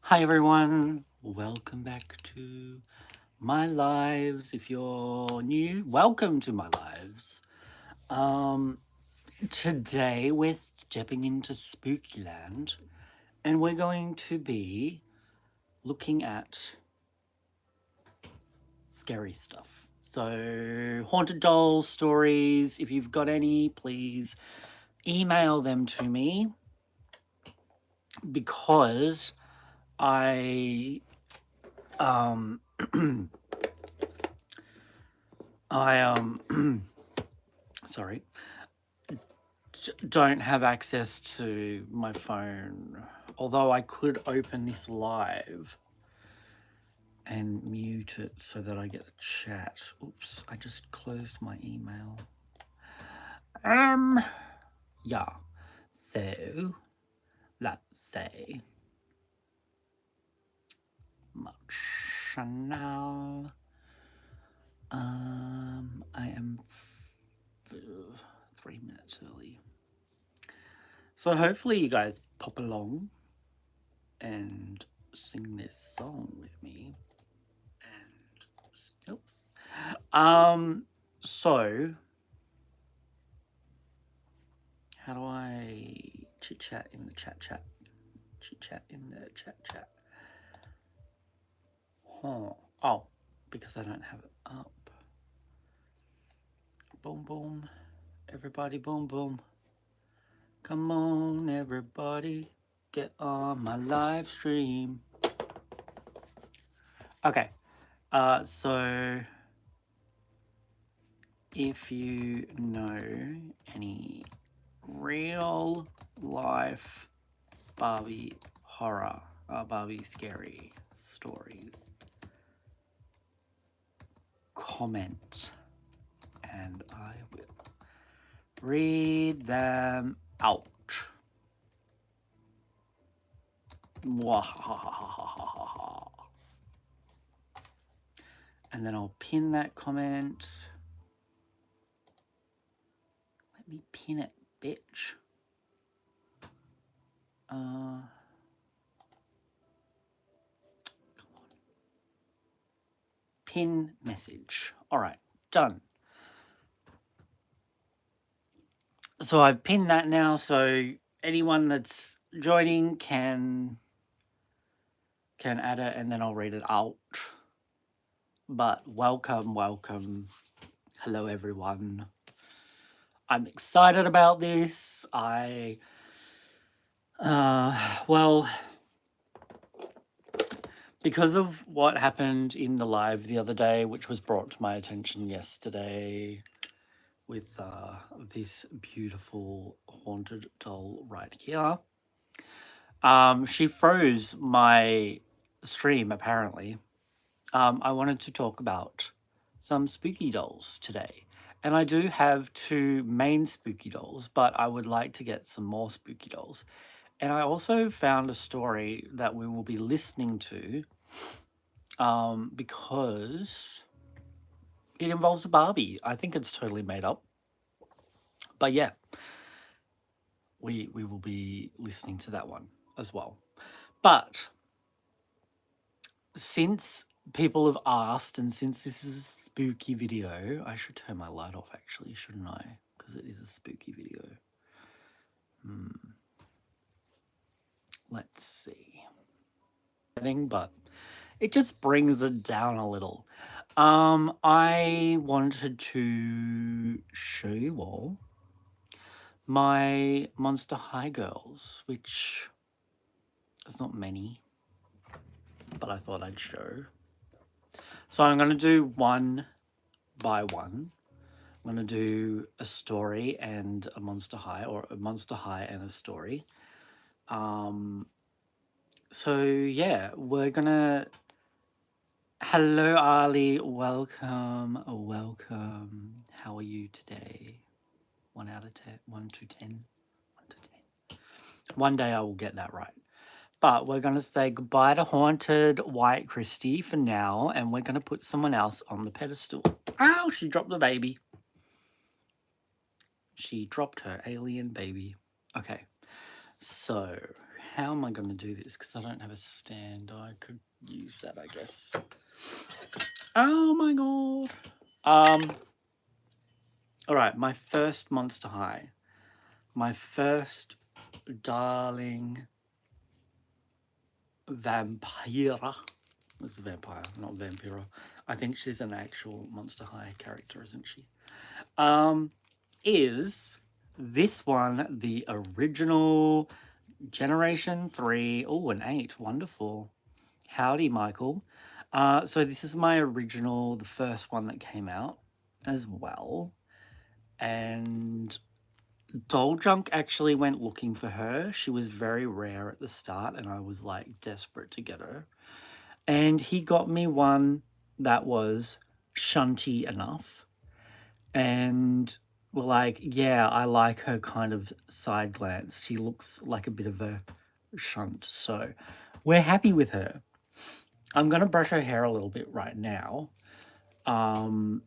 Hi everyone, welcome back to my lives. If you're new, welcome to my lives. Um, Today we're stepping into Spooky Land, and we're going to be looking at scary stuff. So, haunted doll stories. If you've got any, please email them to me because I um I sorry, don't have access to my phone. Although I could open this live and mute it so that I get the chat. Oops, I just closed my email. Um, yeah. So, let's say much now. I am 3 minutes early. So hopefully you guys pop along and sing this song with me. And oops. So how do I chit chat in the chat? Chit chat in the chat. Huh. Oh, because I don't have it up. Boom boom. Everybody boom boom. Come on everybody. Get on my live stream. Okay. So if you know any real life Barbie horror, Barbie scary stories, comment and I will read them out. And then I'll pin that comment. Let me pin it, bitch. Come on. Pin message. All right, done. So I've pinned that now, so anyone that's joining can add it and then I'll read it out. But welcome. Hello everyone. I'm excited about this. Well, because of what happened in the live the other day, which was brought to my attention yesterday with this beautiful haunted doll right here. She froze my stream apparently. I wanted to talk about some spooky dolls today. And I do have 2 main spooky dolls, but I would like to get some more spooky dolls. And I also found a story that we will be listening to because it involves a Barbie. I think it's totally made up. But yeah, we will be listening to that one as well. But since people have asked and since this is a spooky video, I should turn my light off actually, shouldn't I? Because it is a spooky video. Let's see. But it just brings it down a little. I wanted to show you all my Monster High girls, which is not many, but I thought I'd show. So I'm going to do one by one. I'm going to do a story and a Monster High, or a Monster High and a story. So yeah, we're going to... Hello, Ali. Welcome. How are you today? 1 out of 10. 1 to 10. 1 to 10. One day I will get that right. But we're going to say goodbye to Haunted White Christy for now, and we're going to put someone else on the pedestal. Ow, she dropped the baby. She dropped her alien baby. Okay, so how am I going to do this? Because I don't have a stand. I could use that, I guess. Oh my god. All right, my first Monster High. My first darling Vampira. It's a vampire, not Vampira. I think she's an actual Monster High character, isn't she? Is this one the original Generation 3? Oh, an 8. Wonderful. Howdy, Michael. So this is my original, the first one that came out as well. And Doll Junk actually went looking for her. She was very rare at the start, and I was like desperate to get her. And he got me one that was shunty enough. And we're like, yeah, I like her kind of side glance. She looks like a bit of a shunt. So we're happy with her. I'm going to brush her hair a little bit right now. And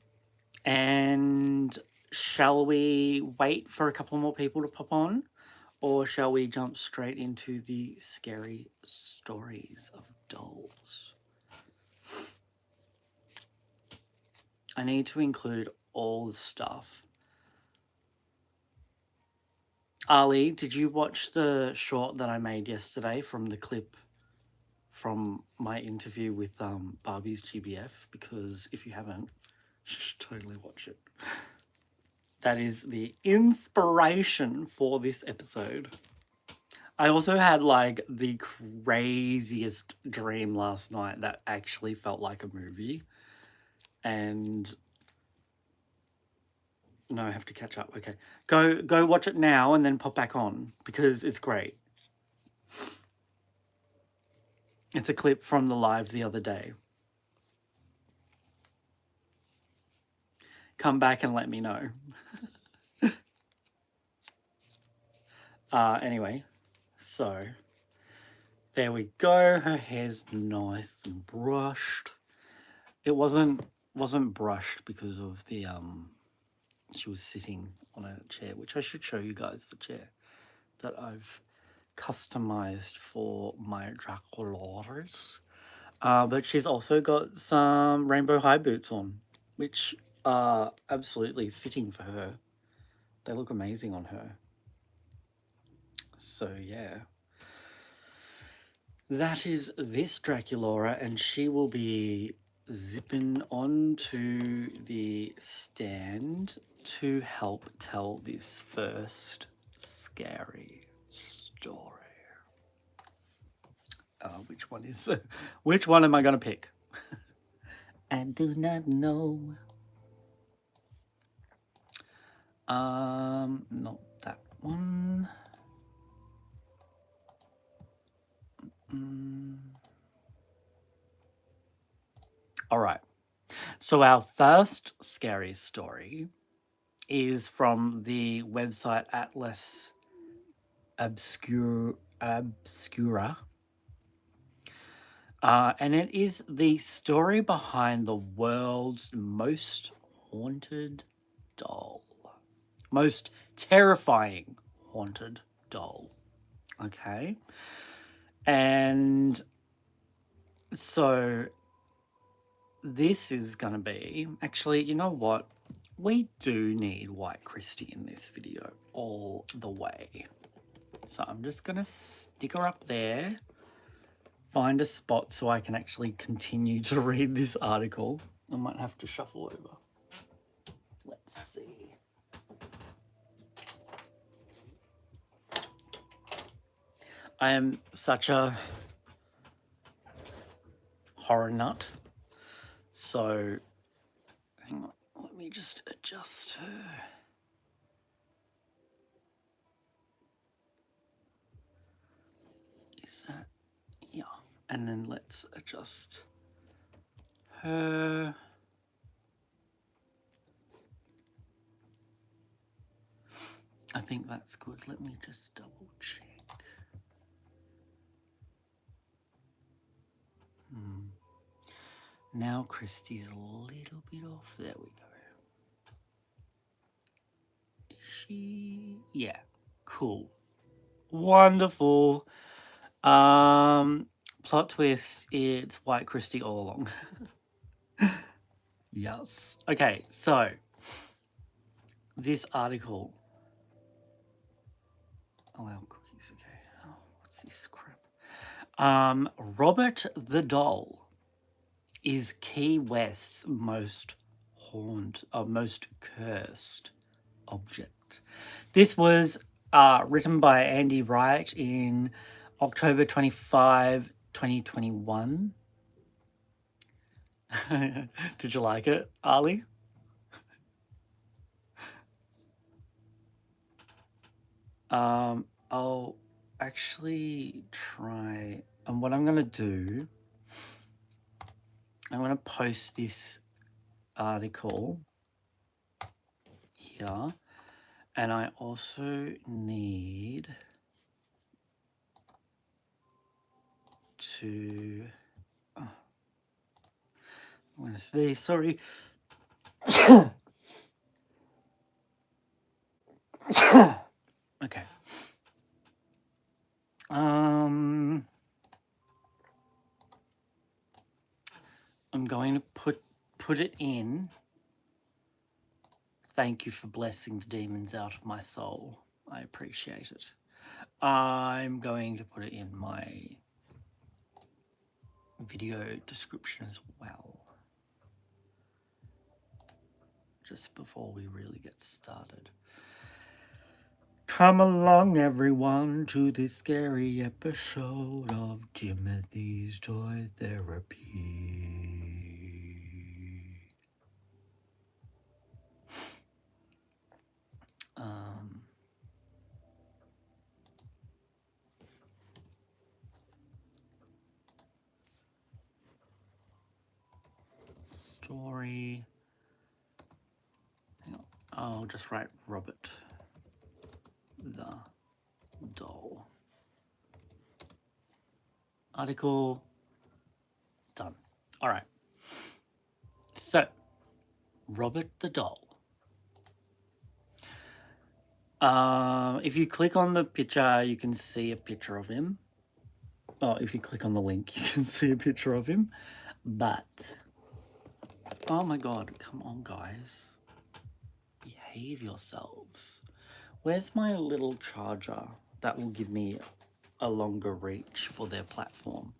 shall we wait for a couple more people to pop on? Or shall we jump straight into the scary stories of dolls? I need to include all the stuff. Ali, did you watch the short that I made yesterday from the clip from my interview with Barbie's GBF? Because if you haven't, you should totally watch it. That is the inspiration for this episode. I also had like the craziest dream last night that actually felt like a movie. And no, I have to catch up. Okay. Go watch it now and then pop back on because it's great. It's a clip from the live the other day. Come back and let me know. Anyway, so there we go. Her hair's nice and brushed. It wasn't brushed because of the she was sitting on a chair, which I should show you guys the chair that I've customized for my Draculaurus. But she's also got some rainbow high boots on, which are absolutely fitting for her. They look amazing on her. So yeah. That is this Draculaura, and she will be zipping onto the stand to help tell this first scary story. Which one am I going to pick? I do not know. Not that one. All right. So our first scary story is from the website Atlas Obscura. And it is the story behind the world's most haunted doll. Most terrifying haunted doll. Okay. And so this is going to be, actually, you know what? We do need White Christy in this video all the way. So I'm just going to stick her up there, find a spot so I can actually continue to read this article. I might have to shuffle over. Let's see. I am such a horror nut. So, hang on, let me just adjust her. Is that, yeah. And then let's adjust her. I think that's good. Let me just double check. Now Christy's a little bit off. There we go. Is she? Yeah. Cool. Wonderful. Plot twist, it's White Christie all along. Yes. Okay, so this article. Allow cookies, okay. Oh, what's this crap? Robert the Doll is Key West's most most cursed object. This was written by Andy Wright in October 25, 2021. Did you like it, Ali? I'll actually try, and what I'm going to do, I'm going to post this article here, and I also need to, I'm going to say, sorry. Okay. I'm going to put it in. Thank you for blessing the demons out of my soul. I appreciate it. I'm going to put it in my video description as well, just before we really get started. Come along, everyone, to this scary episode of Timothy's Toy Therapy. Story. Hang on. I'll just write Robert the Doll. Article done. All right. So, Robert the Doll. If you click on the picture, you can see a picture of him. Oh, if you click on the link, you can see a picture of him. But, oh my God, come on, guys. Behave yourselves. Where's my little charger that will give me a longer reach for their platform?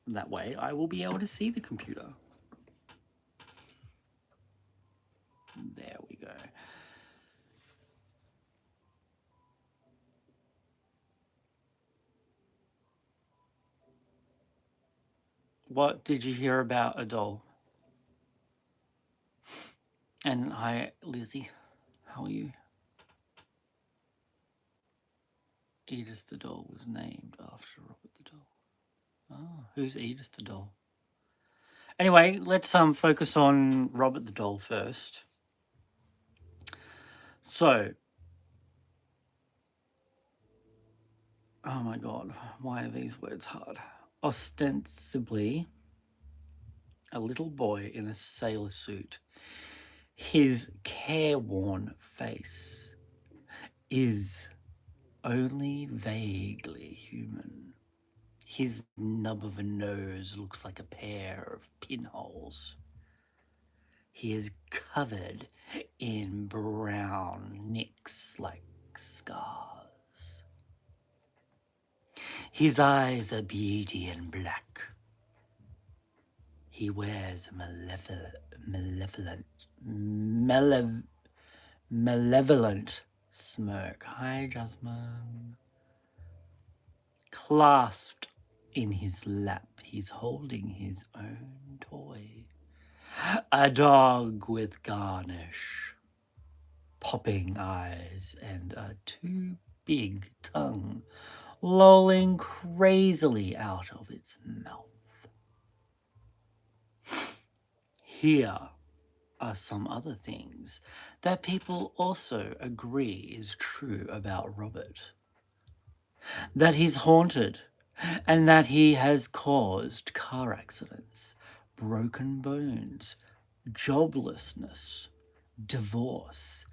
That way I will be able to see the computer. There we go. What did you hear about a doll? And hi, Lizzie. How are you? Edith the doll was named after Robert the doll. Oh, who's Edith the doll? Anyway, let's focus on Robert the doll first. So, oh my God, why are these words hard? Ostensibly, a little boy in a sailor suit. His careworn face is only vaguely human. His nub of a nose looks like a pair of pinholes. He is covered in brown nicks like scars. His eyes are beady and black. He wears a malevolent smirk. Hi, Jasmine. Clasped in his lap, he's holding his own toy. A dog with garnish, popping eyes, and a too big tongue lolling crazily out of its mouth. Here are some other things that people also agree is true about Robert. That he's haunted, and that he has caused car accidents, broken bones, joblessness, divorce,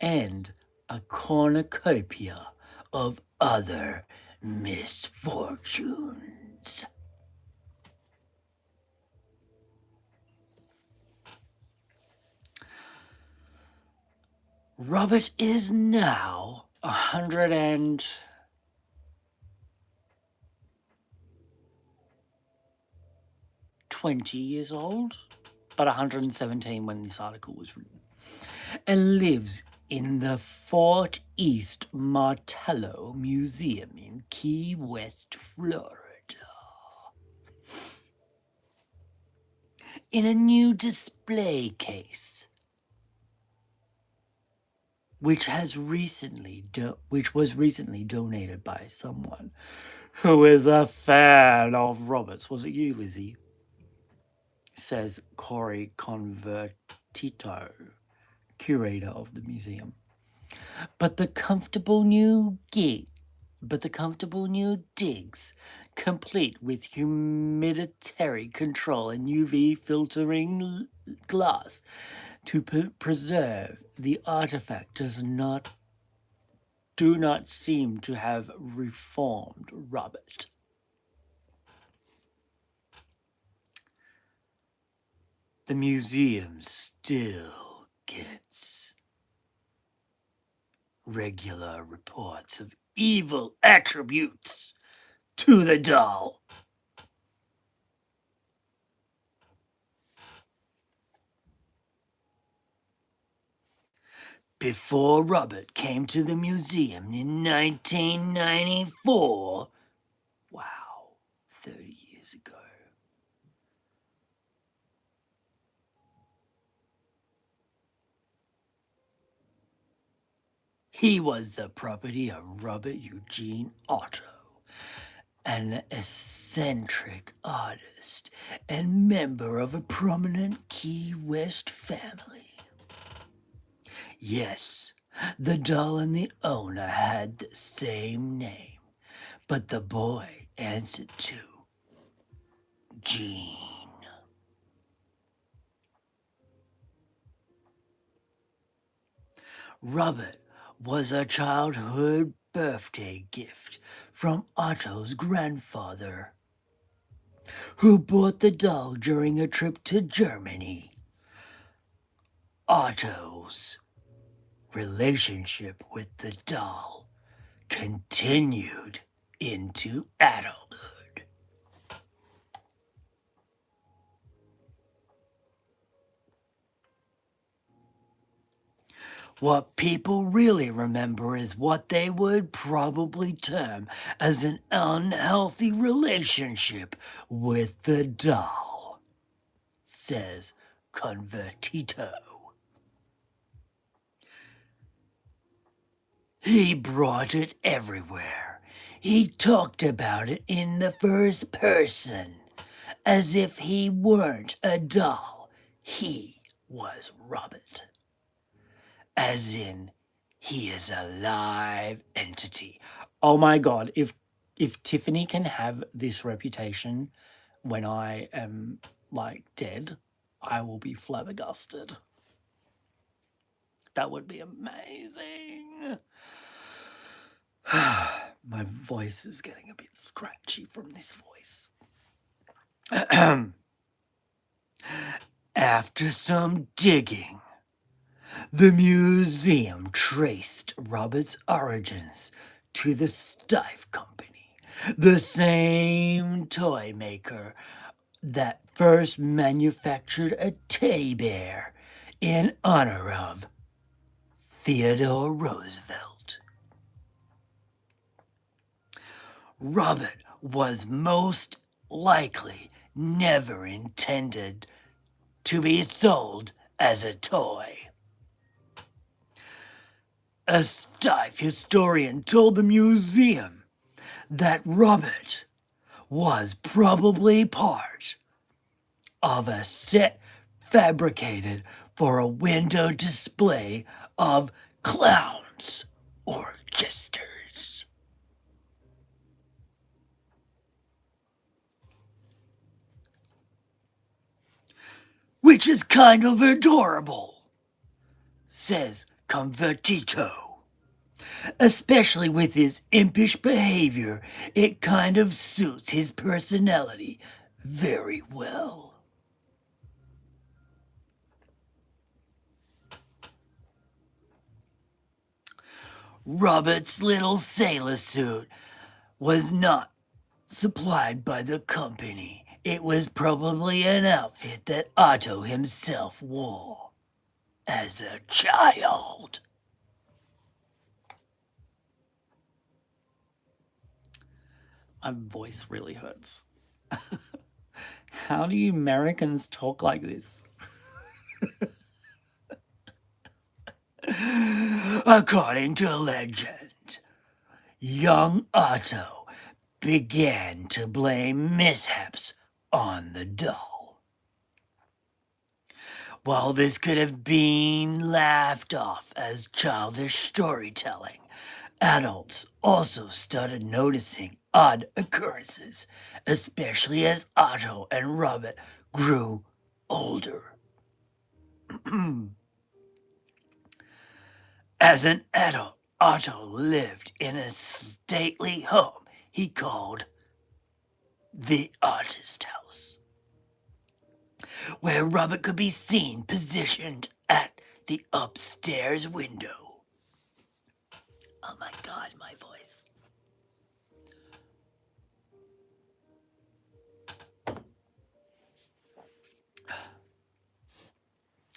and a cornucopia of other misfortunes. Robert is now 120 years old, but 117 when this article was written, and lives in the Fort East Martello Museum in Key West, Florida, in a new display case, which was recently donated by someone who is a fan of Robert's. Was it you, Lizzie? Says Corey Convertito, curator of the museum. But the comfortable new digs, complete with humidity control and UV filtering glass to preserve the artifact, do not seem to have reformed Robert. The museum still gets regular reports of evil attributes to the doll. Before Robert came to the museum in 1994, wow, 30 years ago, he was the property of Robert Eugene Otto, an eccentric artist and member of a prominent Key West family. Yes, the doll and the owner had the same name, but the boy answered to Gene. Robert was a childhood birthday gift from Otto's grandfather, who bought the doll during a trip to Germany. Otto's relationship with the doll continued into adulthood. What people really remember is what they would probably term as an unhealthy relationship with the doll, says Convertito. He brought it everywhere. He talked about it in the first person, as if he weren't a doll. He was Robert. As in, he is a live entity. Oh my God, if Tiffany can have this reputation when I am, like, dead, I will be flabbergasted. That would be amazing. My voice is getting a bit scratchy from this voice. After some digging, the museum traced Robert's origins to the Steiff Company, the same toy maker that first manufactured a teddy bear in honor of Theodore Roosevelt. Robert was most likely never intended to be sold as a toy. A Steiff historian told the museum that Robert was probably part of a set fabricated for a window display of clowns or jesters. Which is kind of adorable, says Convertito. especially with his impish behavior. It kind of suits his personality very well. Robert's little sailor suit was not supplied by the company. It was probably an outfit that Otto himself wore as a child. My voice really hurts. How do you Americans talk like this? According to legend, young Otto began to blame mishaps on the doll. While this could have been laughed off as childish storytelling, adults also started noticing odd occurrences, especially as Otto and Robert grew older. As an adult, Otto lived in a stately home he called the Artist House, where Robert could be seen positioned at the upstairs window. Oh my god, my voice.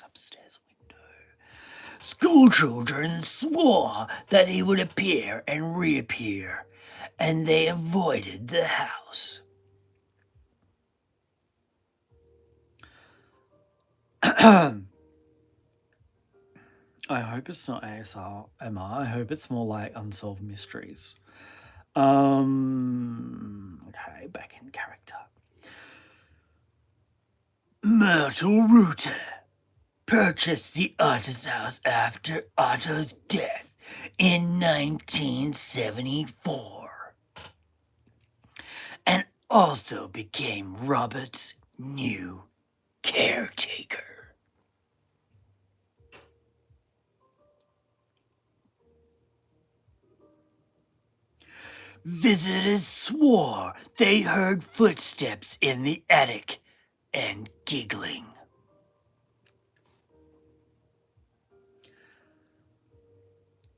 Upstairs window. Schoolchildren swore that he would appear and reappear, and they avoided the house. I hope it's not ASMR. I hope it's more like Unsolved Mysteries. Okay, back in character. Myrtle Rooter purchased the Artist House after Otto's death in 1974 and also became Robert's new caretaker. Visitors swore they heard footsteps in the attic and giggling.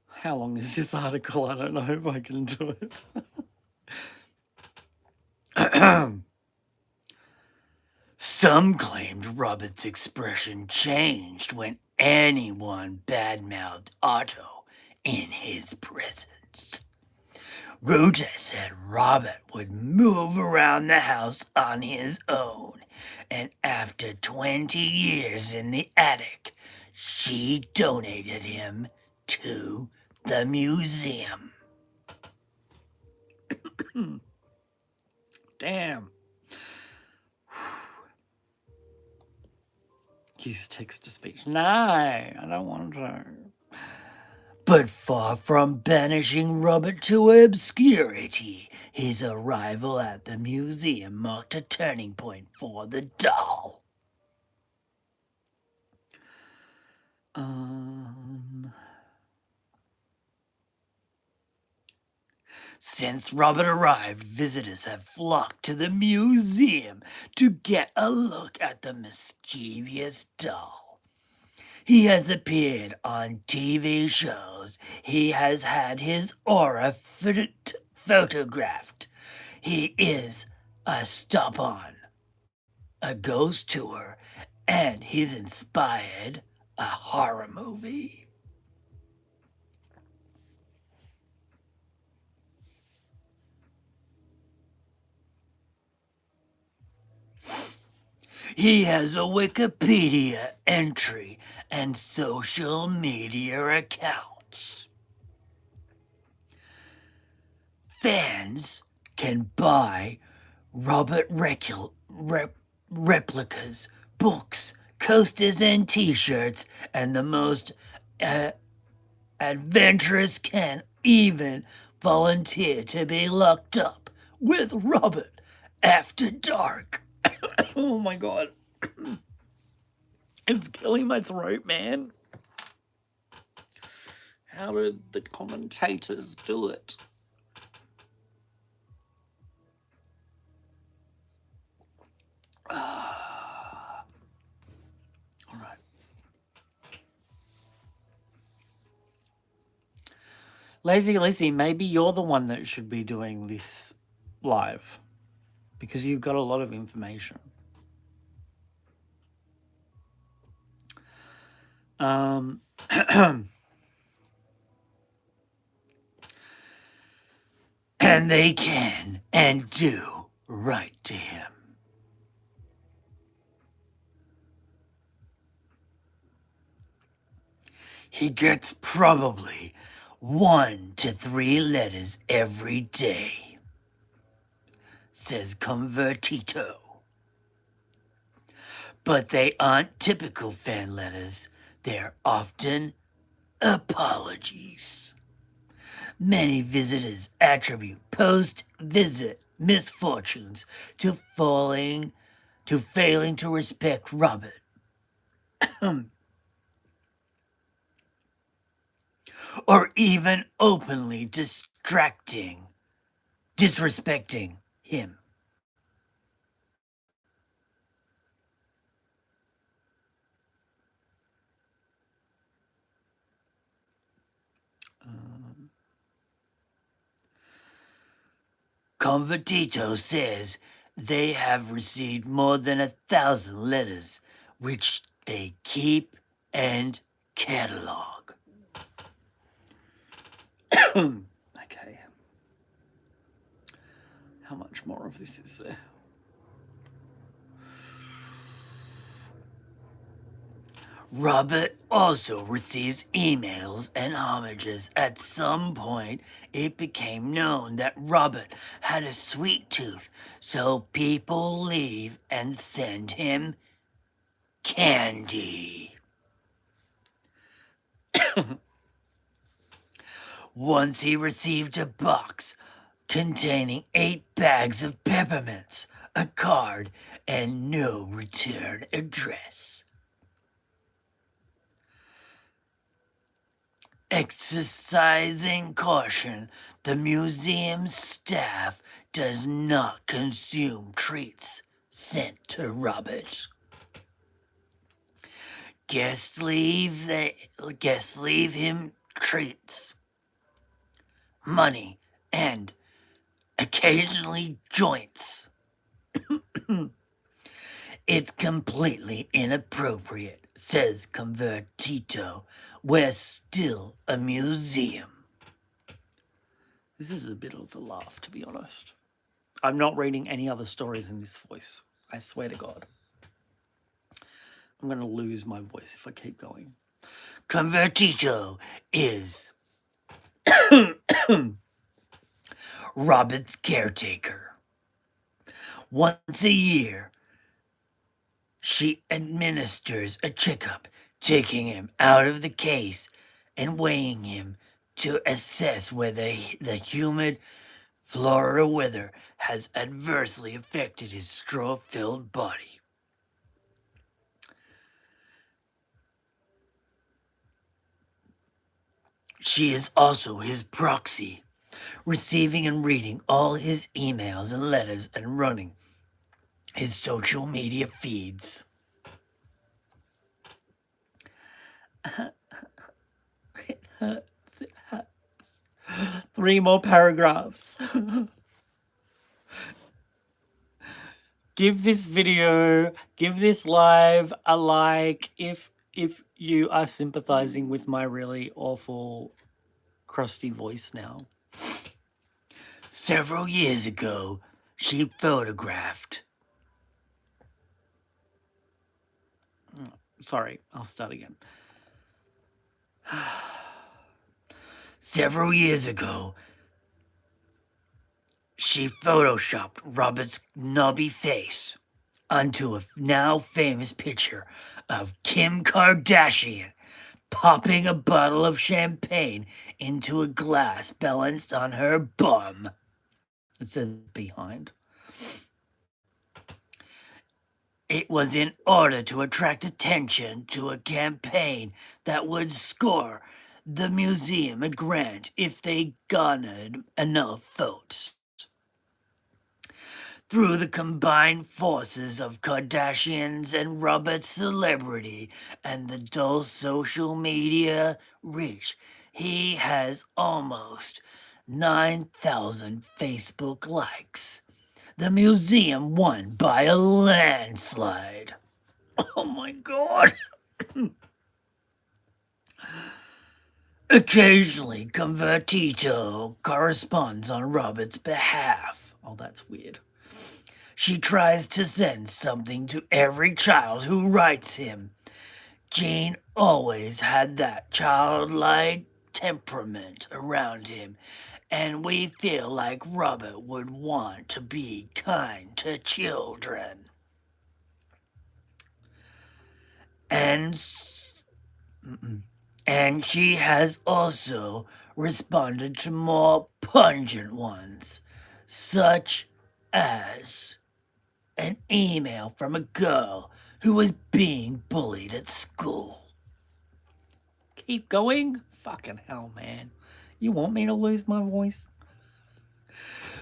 How long is this article? I don't know if I can do it. Some claimed Robert's expression changed when anyone badmouthed Otto in his presence. Rooter said Robert would move around the house on his own, and after 20 years in the attic, she donated him to the museum. Damn. Use text to speech. No, I don't want to. But far from banishing Robert to obscurity, his arrival at the museum marked a turning point for the doll. Since Robert arrived, visitors have flocked to the museum to get a look at the mischievous doll. He has appeared on TV shows. He has had his aura photographed. He is a stop-on, a ghost tour, and he's inspired a horror movie. He has a Wikipedia entry and social media accounts. Fans can buy Robert replicas, books, coasters, and t-shirts, and the most adventurous can even volunteer to be locked up with Robert after dark. Oh my god. It's killing my throat, man. How did the commentators do it? All right. Lazy Lizzie, maybe you're the one that should be doing this live because you've got a lot of information. And they can and do write to him. He gets probably 1 to 3 letters every day, says Convertito. But they aren't typical fan letters. They're often apologies. Many visitors attribute post-visit misfortunes to failing to respect Robert. Or even openly disrespecting him. Convertito says they have received more than 1,000 letters, which they keep and catalog. Okay. How much more of this is there? Robert also receives emails and homages. At some point, it became known that Robert had a sweet tooth, so people leave and send him candy. Once he received a box containing 8 bags of peppermints, a card, and no return address. Exercising caution, the museum's staff does not consume treats sent to Robert. Guests leave him treats, money, and occasionally joints. It's completely inappropriate, says Convertito. We're still a museum. This is a bit of a laugh, to be honest. I'm not reading any other stories in this voice. I swear to God. I'm going to lose my voice if I keep going. Convertito is Robert's caretaker. Once a year, she administers a checkup, taking him out of the case and weighing him to assess whether the humid Florida weather has adversely affected his straw-filled body. She is also his proxy, receiving and reading all his emails and letters and running his social media feeds. It hurts. 3 more paragraphs. Give this video, give this live a like if you are sympathizing with my really awful crusty voice now. Several years ago, she photographed. Sorry, I'll start again. Several years ago, she photoshopped Robert's knobby face onto a now famous picture of Kim Kardashian popping a bottle of champagne into a glass balanced on her bum. It says behind. It was in order to attract attention to a campaign that would score the museum a grant if they garnered enough votes. Through the combined forces of Kardashians and Robert's celebrity and the dull social media reach, he has almost 9,000 Facebook likes. The museum won by a landslide. Oh my god. Occasionally, Convertito corresponds on Robert's behalf. Oh, that's weird. She tries to send something to every child who writes him. Gene always had that childlike temperament around him, and we feel like Robert would want to be kind to children. And and she has also responded to more pungent ones, such as an email from a girl who was being bullied at school. Keep going? Fucking hell, man. You want me to lose my voice?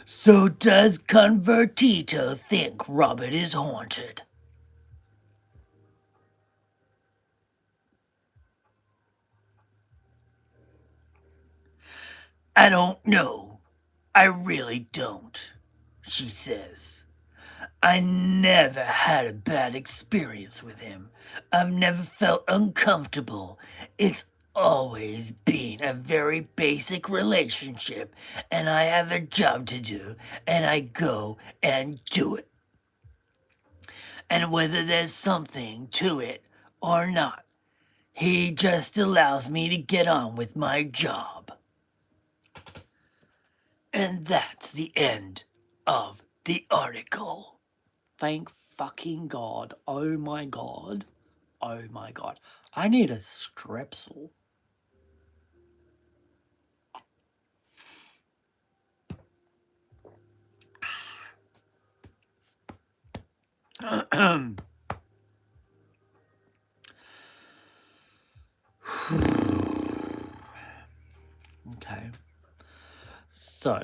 So does Convertito think Robert is haunted? I don't know. I really don't, she says. I never had a bad experience with him. I've never felt uncomfortable. It's always been a very basic relationship, and I have a job to do, and I go and do it. And whether there's something to it or not, he just allows me to get on with my job. And that's the end of the article. Thank fucking God. Oh my God. Oh my God. I need a strepsil. Okay. So,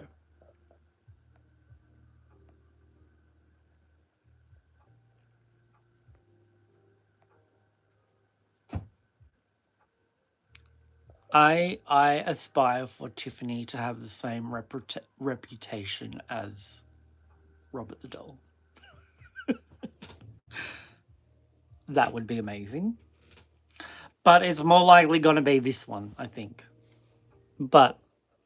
I aspire for Tiffany to have the same reputation as Robert the Doll. That would be amazing. But it's more likely going to be this one, I think. But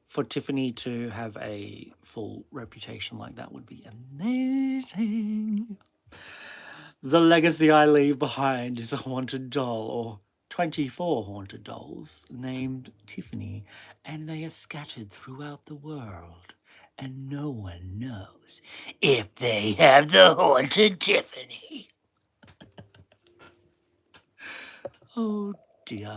for Tiffany to have a full reputation like that would be amazing. The legacy I leave behind is a haunted doll, or 24 haunted dolls, named Tiffany, and they are scattered throughout the world, and no one knows if they have the haunted Tiffany. Oh dear.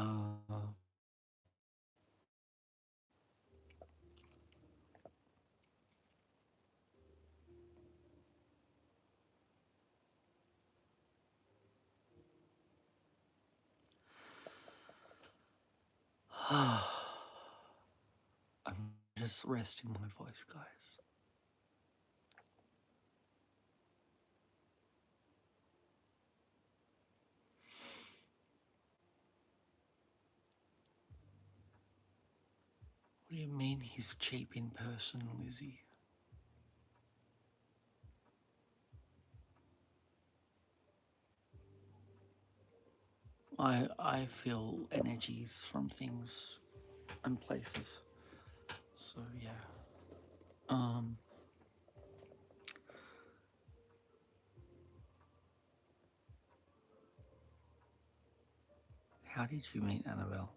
I'm just resting my voice, guys. What do you mean he's cheap in person, Lizzie? I feel energies from things and places. So yeah. Um how did you meet Annabelle?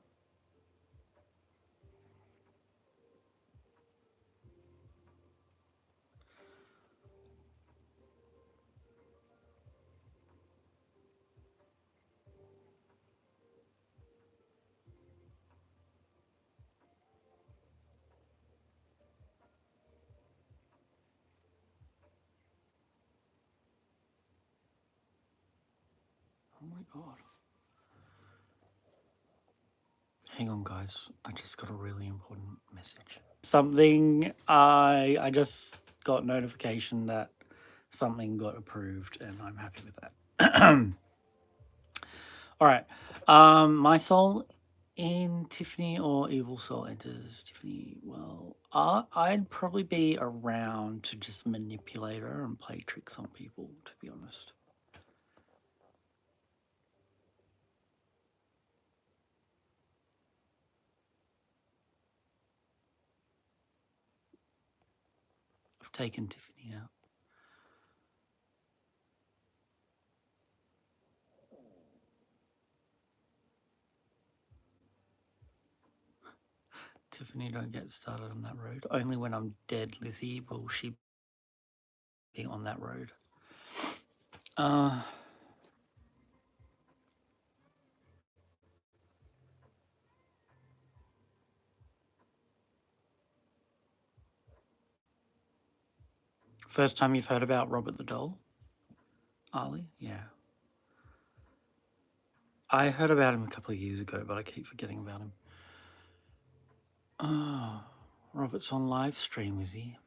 Oh my god. Hang on, guys. I just got a really important message. Something I just got notification that something got approved, and I'm happy with that. All right. My soul in Tiffany or Evil Soul enters Tiffany. Well, I'd probably be around to just manipulate her and play tricks on people, to be honest. I've taken Tiffany out. Tiffany, don't get started on that road. Only when I'm dead, Lizzie, will she be on that road. Uh, First time you've heard about Robert the Doll, Ali? Yeah. I heard about him a couple of years ago, but I keep forgetting about him. Oh, Robert's on live stream, is he?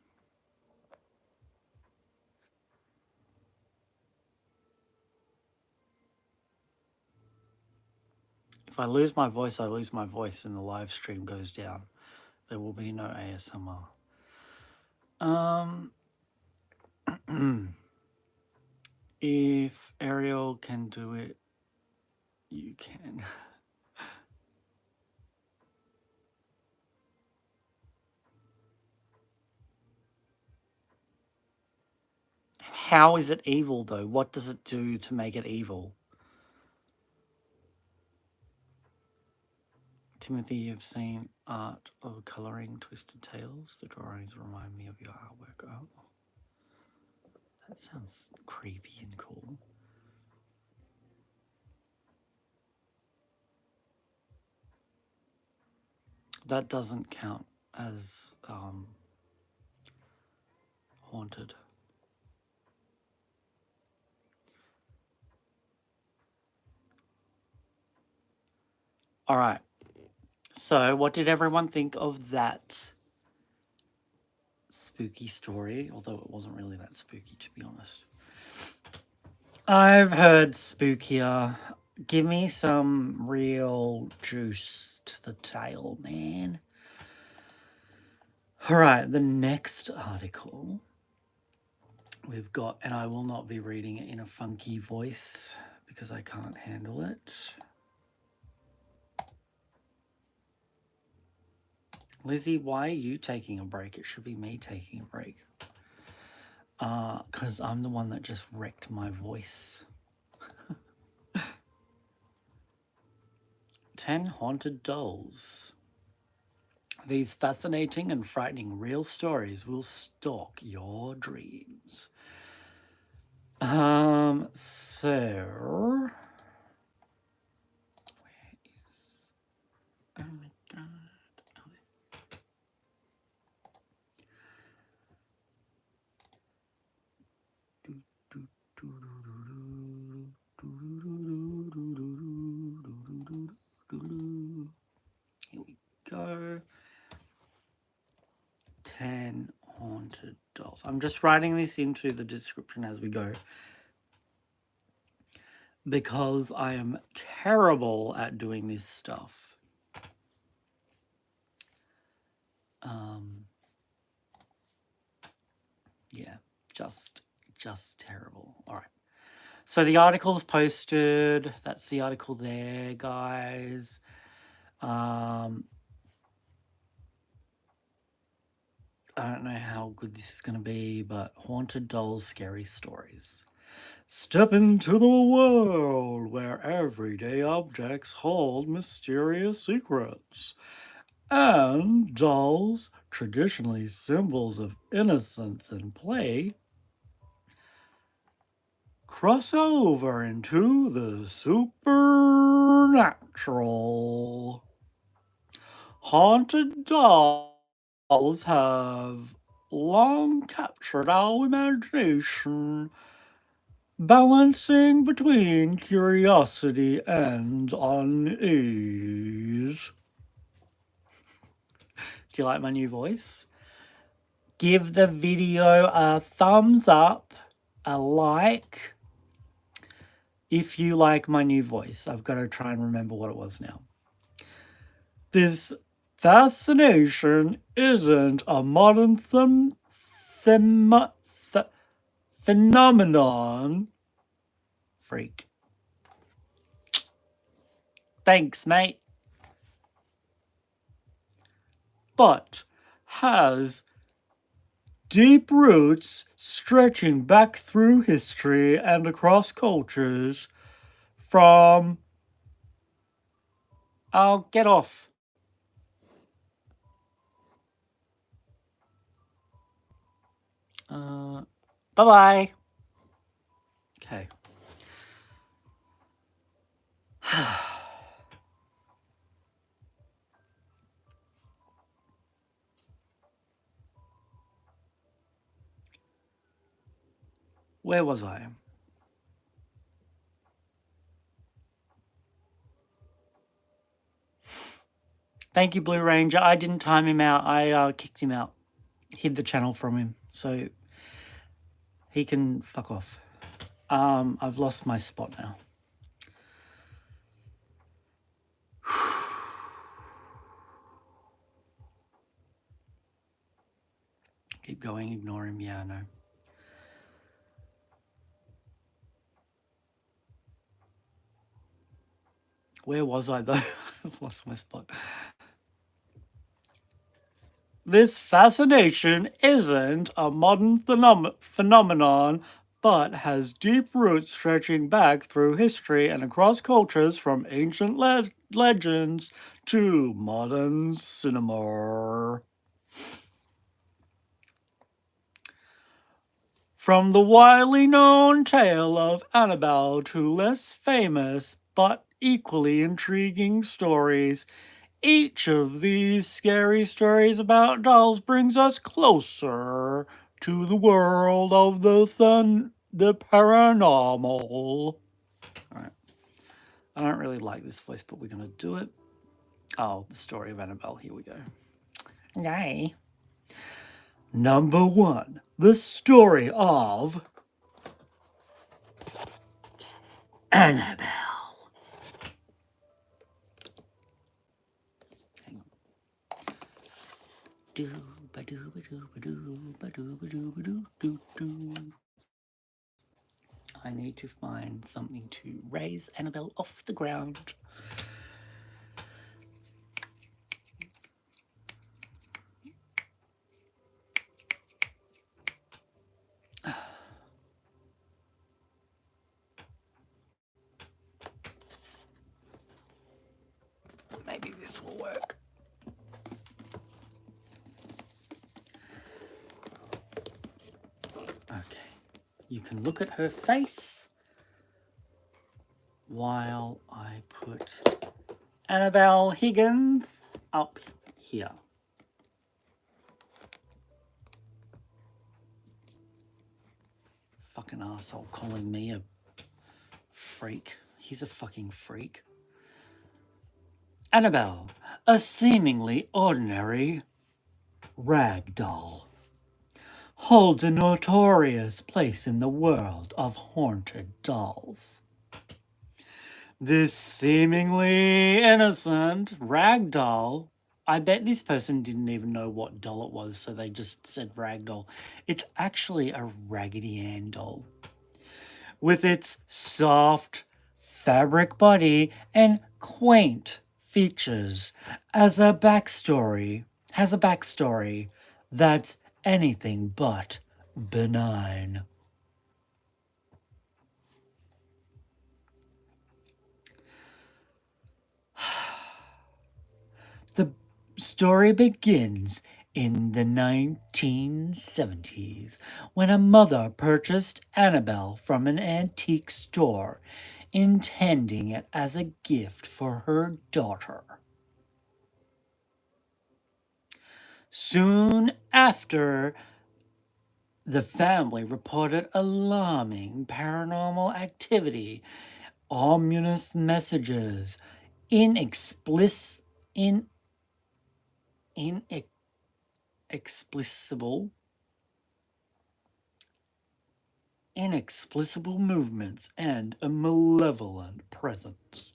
If I lose my voice, I lose my voice and the live stream goes down. There will be no ASMR. If Ariel can do it, you can. How is it evil, though? What does it do to make it evil? Timothy, you've seen art of colouring Twisted Tales. The drawings remind me of your artwork. Oh, that sounds creepy and cool. That doesn't count as haunted. All right. So, what did everyone think of that spooky story? Although it wasn't really that spooky, to be honest. I've heard spookier. Give me some real juice to the tail, man. All right, the next article we've got, and I will not be reading it in a funky voice because I can't handle it. Lizzie, why are you taking a break? It should be me taking a break. Because I'm the one that just wrecked my voice. 10 haunted dolls. These fascinating and frightening real stories will stalk your dreams. So where is, oh my god. Here we go. 10 haunted dolls. I'm just writing this into the description as we go because I am terrible at doing this stuff. Yeah, just terrible. All right. So the article's posted. That's the article there, guys. I don't know how good this is going to be, but haunted dolls, scary stories. Step into the world where everyday objects hold mysterious secrets. And dolls, traditionally symbols of innocence and play, cross over into the supernatural. Haunted dolls have long captured our imagination, balancing between curiosity and unease. Do you like my new voice? Give the video a thumbs up, a like, if you like my new voice. I've got to try and remember what it was now. This fascination isn't a modern phenomenon. Freak. Thanks, mate. But has deep roots stretching back through history and across cultures from... Oh, get off. Bye-bye. Okay. Where was I? Thank you, Blue Ranger. I didn't time him out. I kicked him out. Hid the channel from him. So he can fuck off. I've lost my spot now. Keep going, ignore him. Yeah, I know. Where was I, though? I've lost my spot. This fascination isn't a modern phenomenon, but has deep roots stretching back through history and across cultures from ancient legends to modern cinema. From the widely known tale of Annabelle to less famous but equally intriguing stories, each of these scary stories about dolls brings us closer to the world of the paranormal. All right. I don't really like this voice, but we're going to do it. Oh, the story of Annabelle. Here we go. Yay. Number 1. The story of Annabelle. Hang on. I need to find something to raise Annabelle off the ground. Maybe this will work. Okay. You can look at her face while I put Annabelle Higgins up here. Fucking asshole calling me a freak. He's a fucking freak. Annabelle, a seemingly ordinary rag doll, holds a notorious place in the world of haunted dolls. This seemingly innocent rag doll, I bet this person didn't even know what doll it was, so they just said rag doll. It's actually a Raggedy Ann doll. With its soft fabric body and quaint features has a backstory that's anything but benign. The story begins in the 1970s when a mother purchased Annabelle from an antique store, intending it as a gift for her daughter. Soon after, the family reported alarming paranormal activity, ominous messages, inexplicable inexplicable movements and a malevolent presence.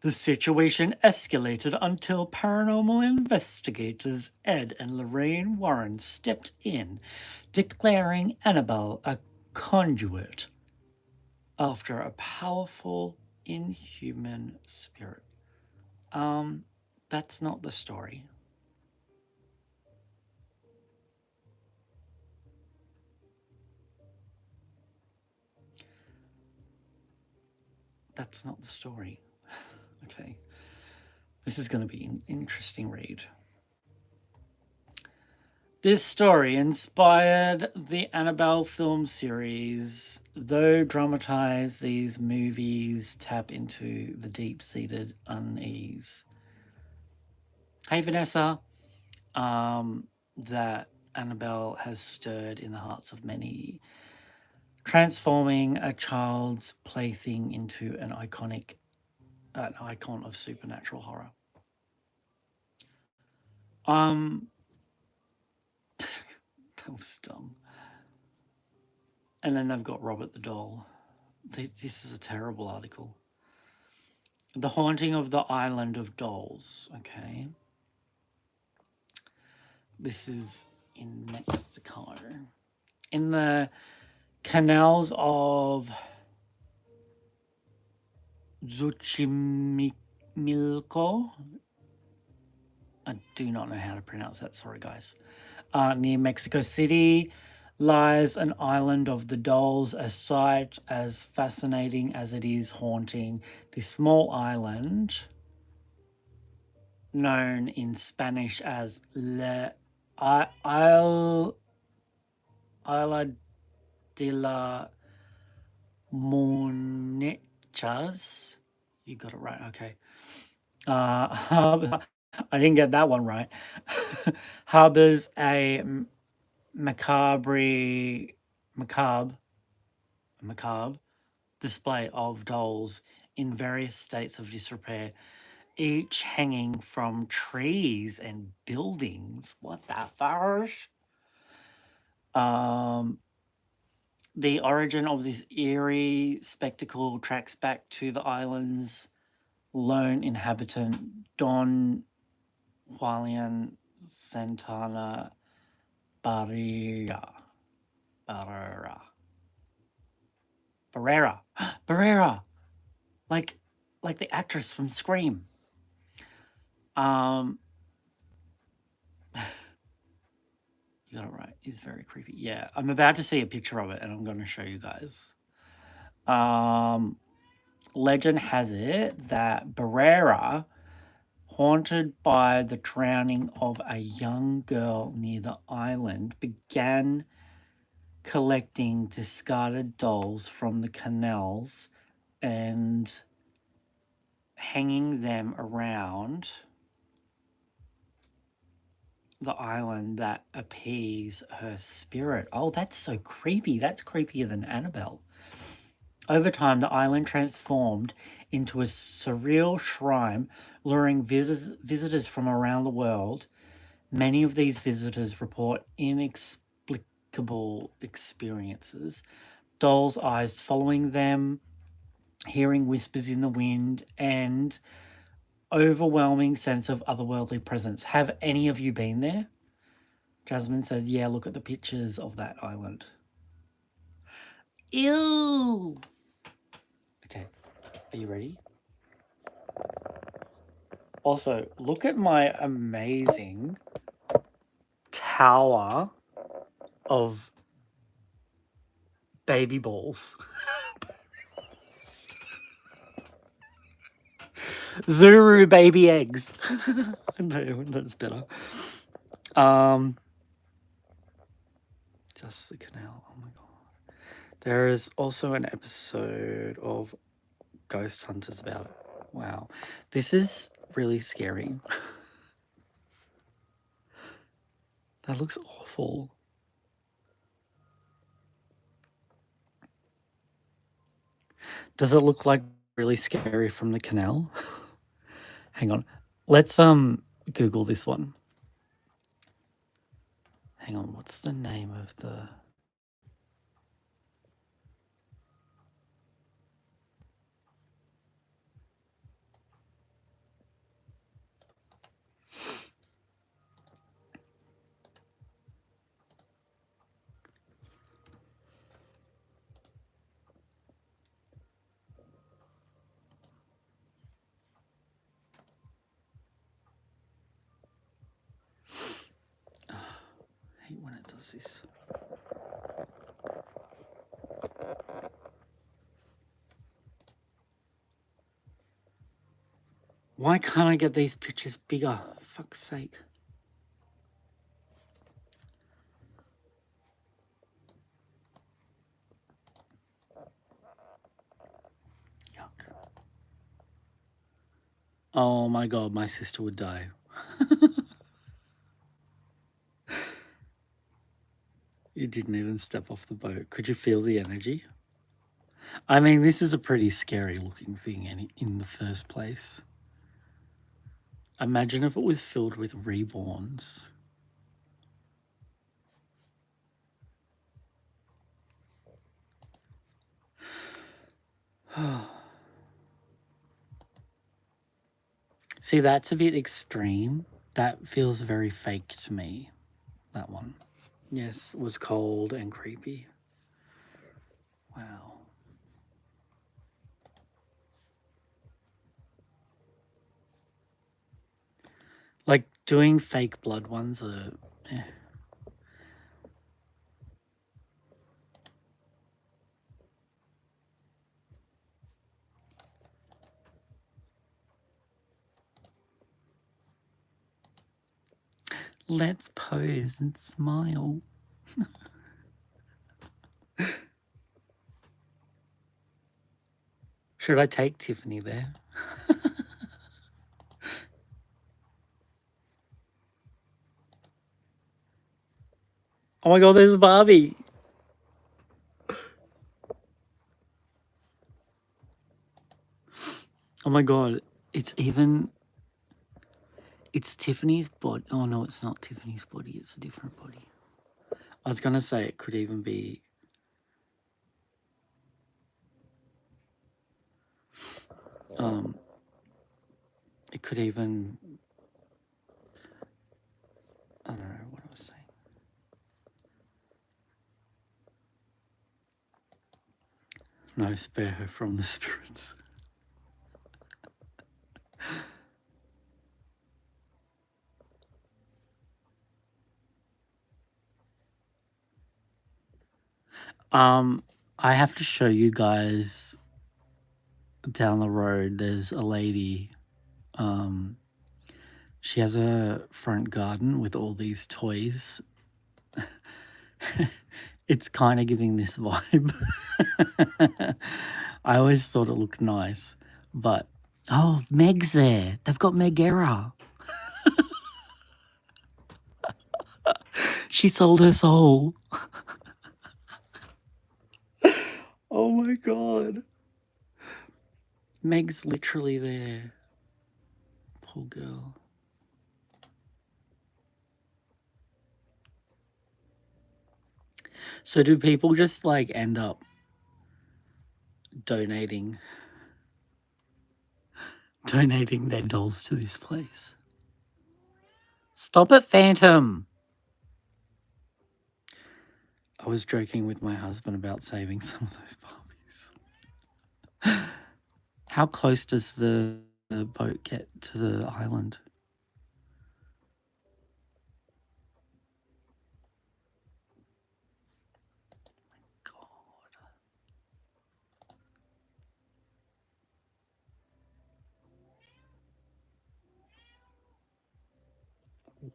The situation escalated until paranormal investigators Ed and Lorraine Warren stepped in, declaring Annabelle a conduit after a powerful inhuman spirit. That's not the story. That's not the story. Okay. This is going to be an interesting read. This story inspired the Annabelle film series. Though dramatized, these movies tap into the deep-seated unease. Hey, Vanessa. That Annabelle has stirred in the hearts of many, transforming a child's plaything into an icon of supernatural horror. That was dumb. And then they've got Robert the Doll. This is a terrible article. The Haunting of the Island of Dolls. Okay. This is in Mexico. In the canals of Xochimilco. I do not know how to pronounce that. Sorry, guys. Near Mexico City lies an island of the dolls, a sight as fascinating as it is haunting. This small island, known in Spanish as Isla de la Monechas. You got it right, okay. I didn't get that one right. Harbors a macabre display of dolls in various states of disrepair, each hanging from trees and buildings. What the farce? The origin of this eerie spectacle tracks back to the island's lone inhabitant, Don Julian Santana Barrera. Barrera. Like the actress from Scream. You got it right. It's very creepy. Yeah, I'm about to see a picture of it and I'm going to show you guys. Legend has it that Barrera, haunted by the drowning of a young girl near the island, began collecting discarded dolls from the canals and hanging them around the island that appease her spirit. Oh, that's so creepy. That's creepier than Annabelle. Over time, the island transformed into a surreal shrine, luring visitors from around the world. Many of these visitors report inexplicable experiences, dolls' eyes following them, hearing whispers in the wind, and overwhelming sense of otherworldly presence. Have any of you been there? Jasmine said, yeah, look at the pictures of that island. Ew! Okay, are you ready? Also, look at my amazing tower of baby balls. Zuru baby eggs. No, that's better. Just the canal. Oh my god. There is also an episode of Ghost Hunters about it. Wow. This is really scary. That looks awful. Does it look like really scary from the canal? Hang on. Let's Google this one. Hang on, what's the name of the I hate when it does this. Why can't I get these pictures bigger? Fuck's sake. Yuck. Oh my god, my sister would die. You didn't even step off the boat. Could you feel the energy? I mean, this is a pretty scary looking thing in the first place. Imagine if it was filled with reborns. See, that's a bit extreme. That feels very fake to me, that one. Yes, it was cold and creepy. Wow. Like, doing fake blood ones are... Let's pose and smile. Should I take Tiffany there? Oh my god, there's Barbie. Oh my god, it's Tiffany's body. Oh no, it's not Tiffany's body, it's a different body. I was gonna say it could even be... it could even... I don't know what I was saying. No, spare her from the spirits. I have to show you guys down the road. There's a lady. She has a front garden with all these toys. It's kind of giving this vibe. I always thought it looked nice, but oh, Meg's there. They've got Megera. She sold her soul. Oh my god. Meg's literally there. Poor girl. So do people just like end up donating their dolls to this place? Stop it, Phantom. I was joking with my husband about saving some of those Barbies. How close does the boat get to the island?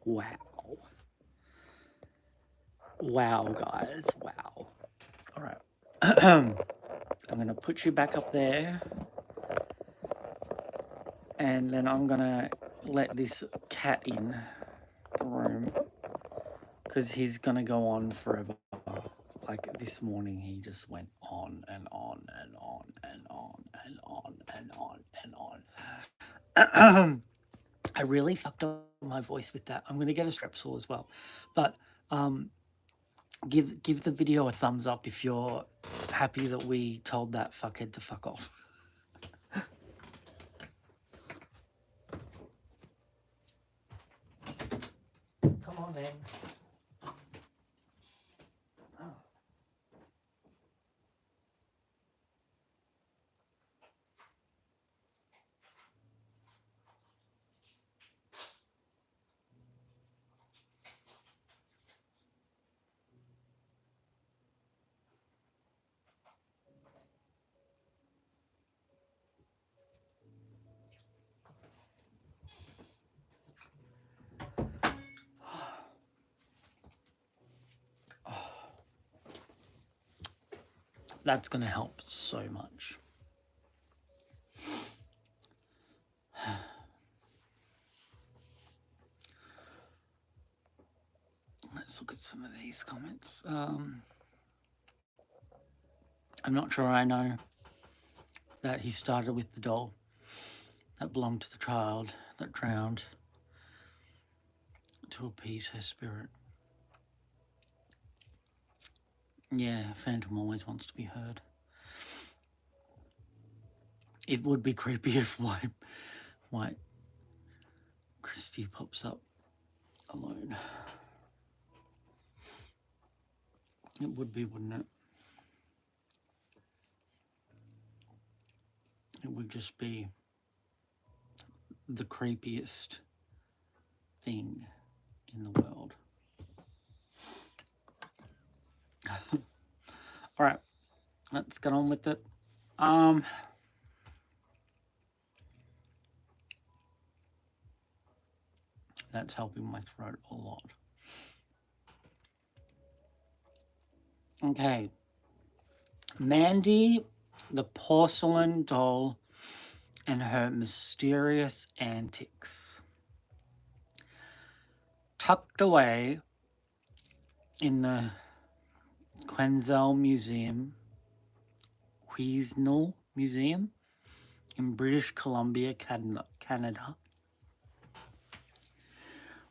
Wow. Wow, guys. Wow. All right. I'm going to put you back up there. And then I'm going to let this cat in the room. Because he's going to go on forever. Like this morning, he just went on and on and on and and on and on. I really fucked up my voice with that. I'm going to get a Strepsil as well. But give the video a thumbs up if you're happy that we told that fuckhead to fuck off. Come on, then. Oh. That's going to help so much. Let's look at some of these comments. I'm not sure I know that he started with the doll that belonged to the child that drowned to appease her spirit. Yeah, Phantom always wants to be heard. It would be creepy if White Christy pops up alone. It would be, wouldn't it? It would just be the creepiest thing in the world. All right, let's get on with it. That's helping my throat a lot. Okay. Mandy, the porcelain doll, and her mysterious antics. Tucked away in the Queensell Museum, Queensell Museum in British Columbia, Canada,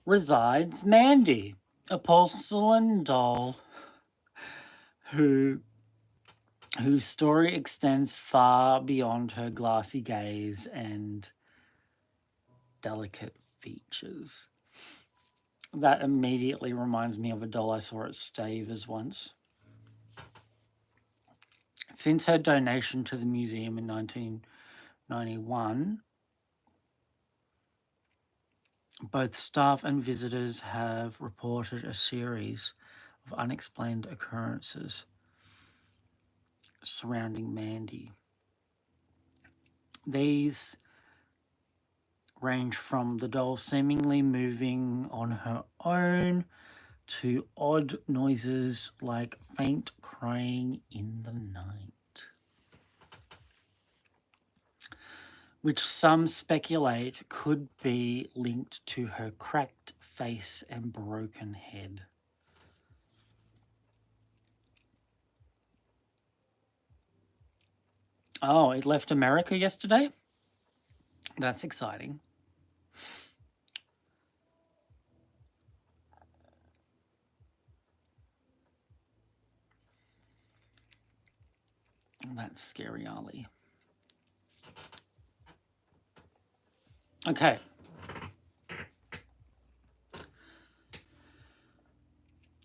resides Mandy, a porcelain doll whose story extends far beyond her glassy gaze and delicate features. That immediately reminds me of a doll I saw at Stavers once. Since her donation to the museum in 1991, both staff and visitors have reported a series of unexplained occurrences surrounding Mandy. These range from the doll seemingly moving on her own to odd noises like faint crying in the night, which some speculate could be linked to her cracked face and broken head. Oh, it left America yesterday? That's exciting. That's scary, Ali. Okay.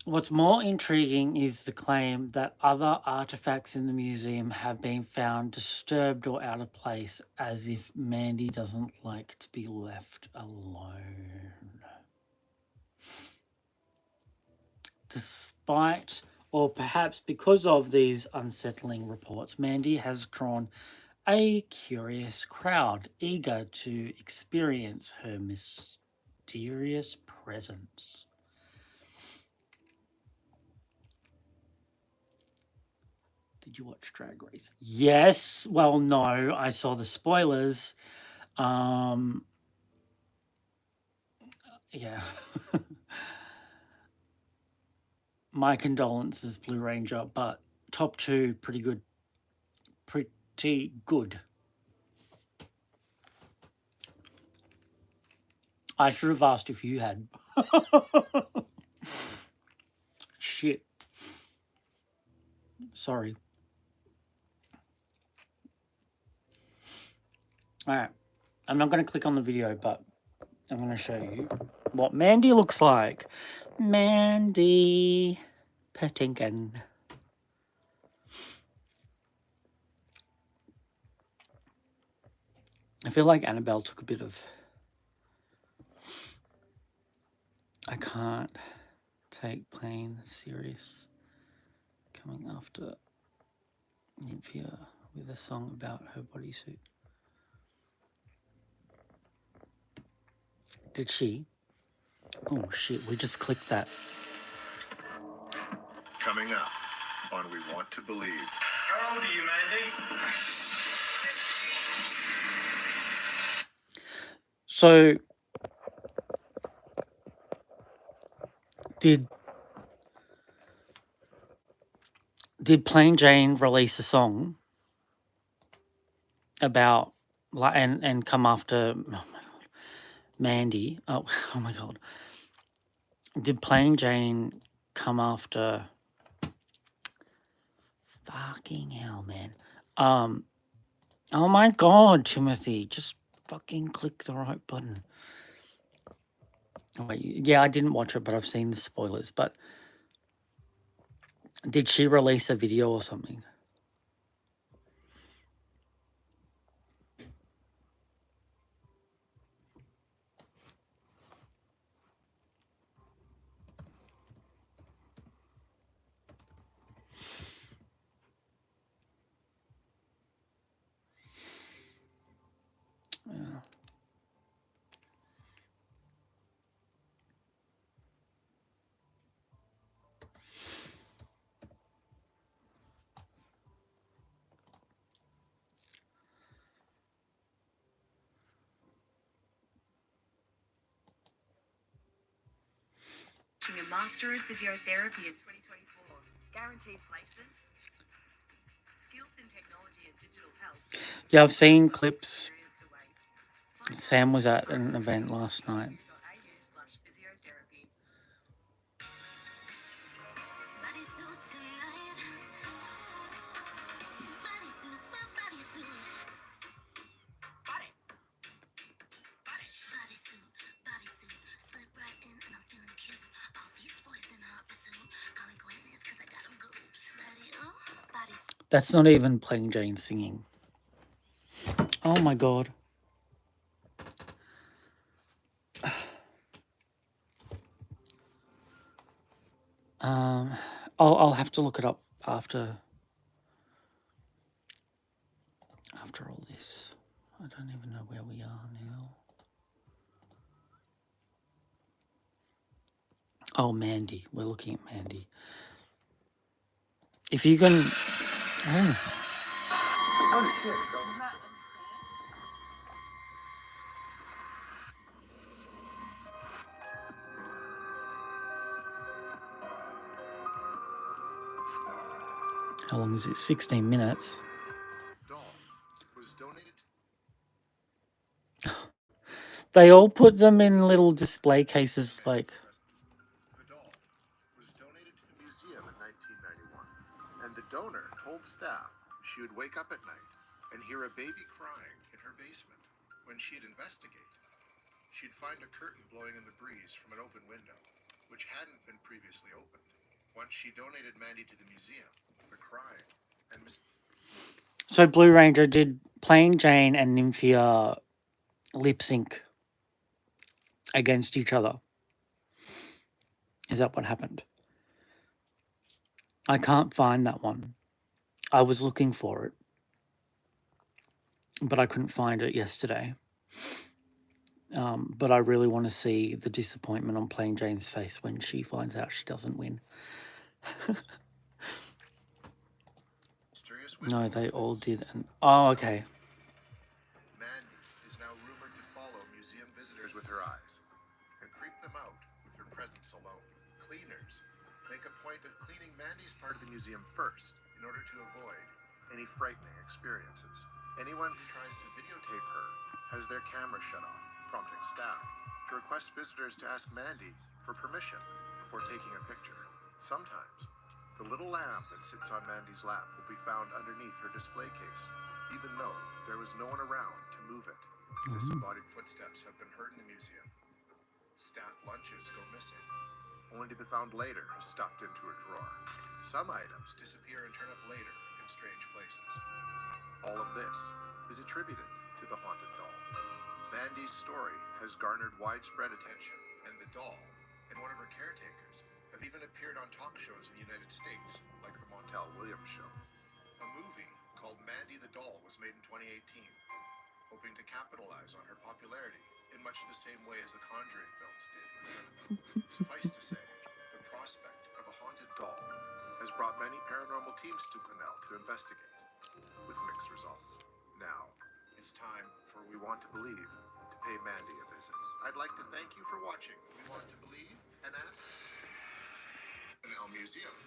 What's more intriguing is the claim that other artifacts in the museum have been found disturbed or out of place, as if Mandy doesn't like to be left alone. Despite, or perhaps because of these unsettling reports, Mandy has drawn a curious crowd eager to experience her mysterious presence. Did you watch Drag Race? Yes. Well, no, I saw the spoilers. Yeah. My condolences, Blue Ranger, but top two, pretty good. Pretty good. I should have asked if you had. Shit. Sorry. Alright. I'm not going to click on the video, but I'm going to show you what Mandy looks like. Mandy Patinkin. I feel like Annabelle took a bit of... I can't take playing serious. Coming after Nymphia with a song about her bodysuit. Did she? Oh shit, we just clicked that. Coming up on We Want to Believe. How old are you, Mandy? So, did Plain Jane release a song about and come after Mandy? Oh my god. Did Plain Jane come after fucking hell, man? Oh my god, Timothy, just fucking click the right button. Oh, wait, yeah, I didn't watch it, but I've seen the spoilers. But did she release a video or something? Yeah. A Master of Physiotherapy in 2024. Guaranteed placements. Skills in technology and digital health. Yeah, I've seen clips. Sam was at an event last night. That's not even Plain Jane singing. Oh my god. I'll have to look it up after all this. I don't even know where we are now. Oh, Mandy. We're looking at Mandy. If you can... Oh, shit. How long is it? 16 minutes. Doll was donated. They all put them in little display cases like... The doll was donated to the museum in 1991, and the donor told staff she would wake up at night and hear a baby crying in her basement. When she'd investigate, she'd find a curtain blowing in the breeze from an open window, which hadn't been previously opened. Once she donated Mandy to the museum, the crying and So Blue Ranger, did Plain Jane and Nymphia lip sync against each other? Is that what happened? I can't find that one. I was looking for it, but I couldn't find it yesterday. But I really want to see the disappointment on Plain Jane's face when she finds out she doesn't win. No, they all did. And oh, okay. Mandy is now rumored to follow museum visitors with her eyes and creep them out with her presence alone. Cleaners make a point of cleaning Mandy's part of the museum first in order to avoid any frightening experiences. Anyone who tries to videotape her has their camera shut off, prompting staff to request visitors to ask Mandy for permission before taking a picture. Sometimes, the little lamb that sits on Mandy's lap will be found underneath her display case, even though there was no one around to move it. Disembodied footsteps have been heard in the museum. Staff lunches go missing, only to be found later stuffed into a drawer. Some items disappear and turn up later in strange places. All of this is attributed to the haunted doll. Mandy's story has garnered widespread attention, and the doll and one of her caretakers have even appeared on talk shows in the United States, like the Montel Williams Show. A movie called Mandy the Doll was made in 2018, hoping to capitalize on her popularity in much the same way as the Conjuring films did with Annabelle. Suffice to say, the prospect of a haunted doll has brought many paranormal teams to Quesnel to investigate, with mixed results. Now, it's time for We Want to Believe to pay Mandy a visit. I'd like to thank you for watching We Want to Believe and ask Quesnel Museum.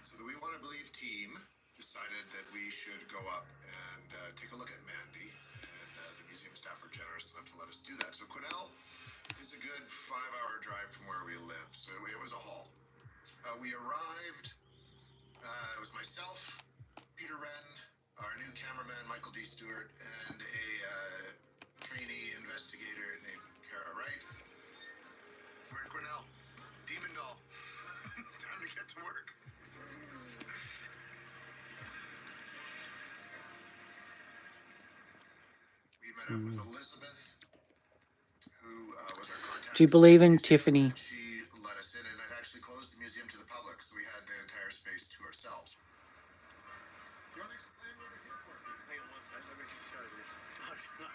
So the We Want to Believe team decided that we should go up and take a look at Mandy, and the museum staff were generous enough to let us do that. So Quesnel is a good 5-hour drive from where we live, so it was a haul. We arrived, it was myself, Peter Wren, our new cameraman Michael D. Stewart, and a trainee investigator named Kara Wright. We're in Quesnel. Demon doll. Time to get to work. We met up with Elizabeth, who was our contact. Do you believe in Tiffany? She let us in and had actually closed the museum to the public, so we had the entire space to ourselves. Do you want to explain what we're here for? Hang on one second, let me just show this. No.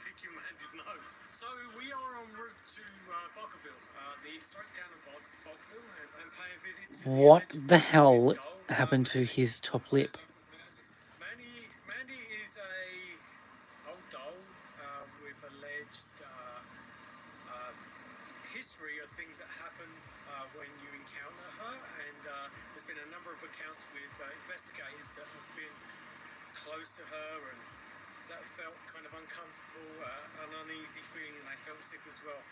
Picking Mandy's nose. So we are en route to Bockerville, the historic town of Bockerville, and pay a visit to What alleged the hell doll. happened to his top lip? Mandy is a old doll with alleged history of things that happen when you encounter her, and there's been a number of accounts with investigators that have been close to her and that felt kind of uncomfortable, an uneasy feeling, and they felt sick as well.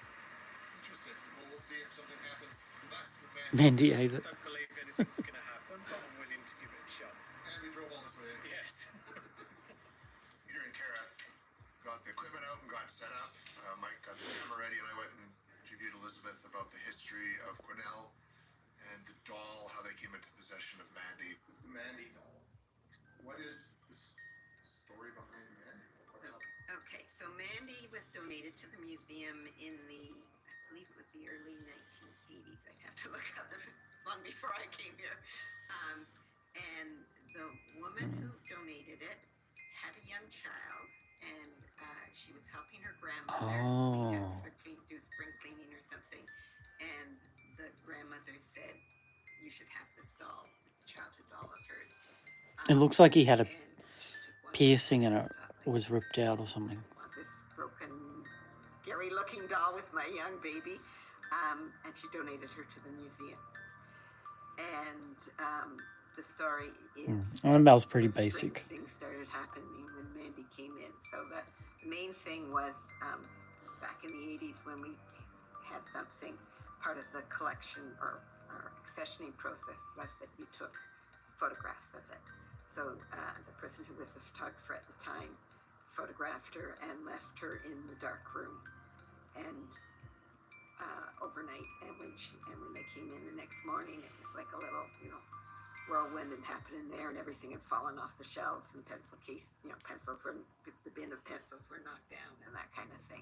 Interesting. Well, we'll see if something happens with us with Mandy Mandy. ate it. Don't believe anything's going to happen, but I'm willing to give it a shot. And we drove all this way. Yes. Peter and Kara got the equipment out and got set up. Mike got the camera ready, and I went and interviewed Elizabeth about the history of Quesnel and the doll, how they came into possession of Mandy. With the Mandy doll, what is the story behind Mandy? What's up? Okay, so Mandy was donated to the museum in the, I believe it was the early 1980s. I'd have to look up long before I came here. And the woman who donated it had a young child, and she was helping her grandmother clean up, do spring cleaning or something. And the grandmother said, "You should have this doll, this childhood doll of hers." It looks like he had a And she took one piercing and it thought, like, was ripped out or something. want this broken, scary-looking doll with my young baby, and she donated her to the museum. And the story is Annabelle's pretty some strange basic. things started happening when Mandy came in. So the main thing was back in the 80s when we had something, part of the collection or accessioning process was that you took photographs of it. So the person who was the photographer at the time photographed her and left her in the dark room and overnight. And when they came in the next morning, it was like a little, whirlwind had happened in there, and everything had fallen off the shelves, and pencils were, the bin of pencils were knocked down, and that kind of thing.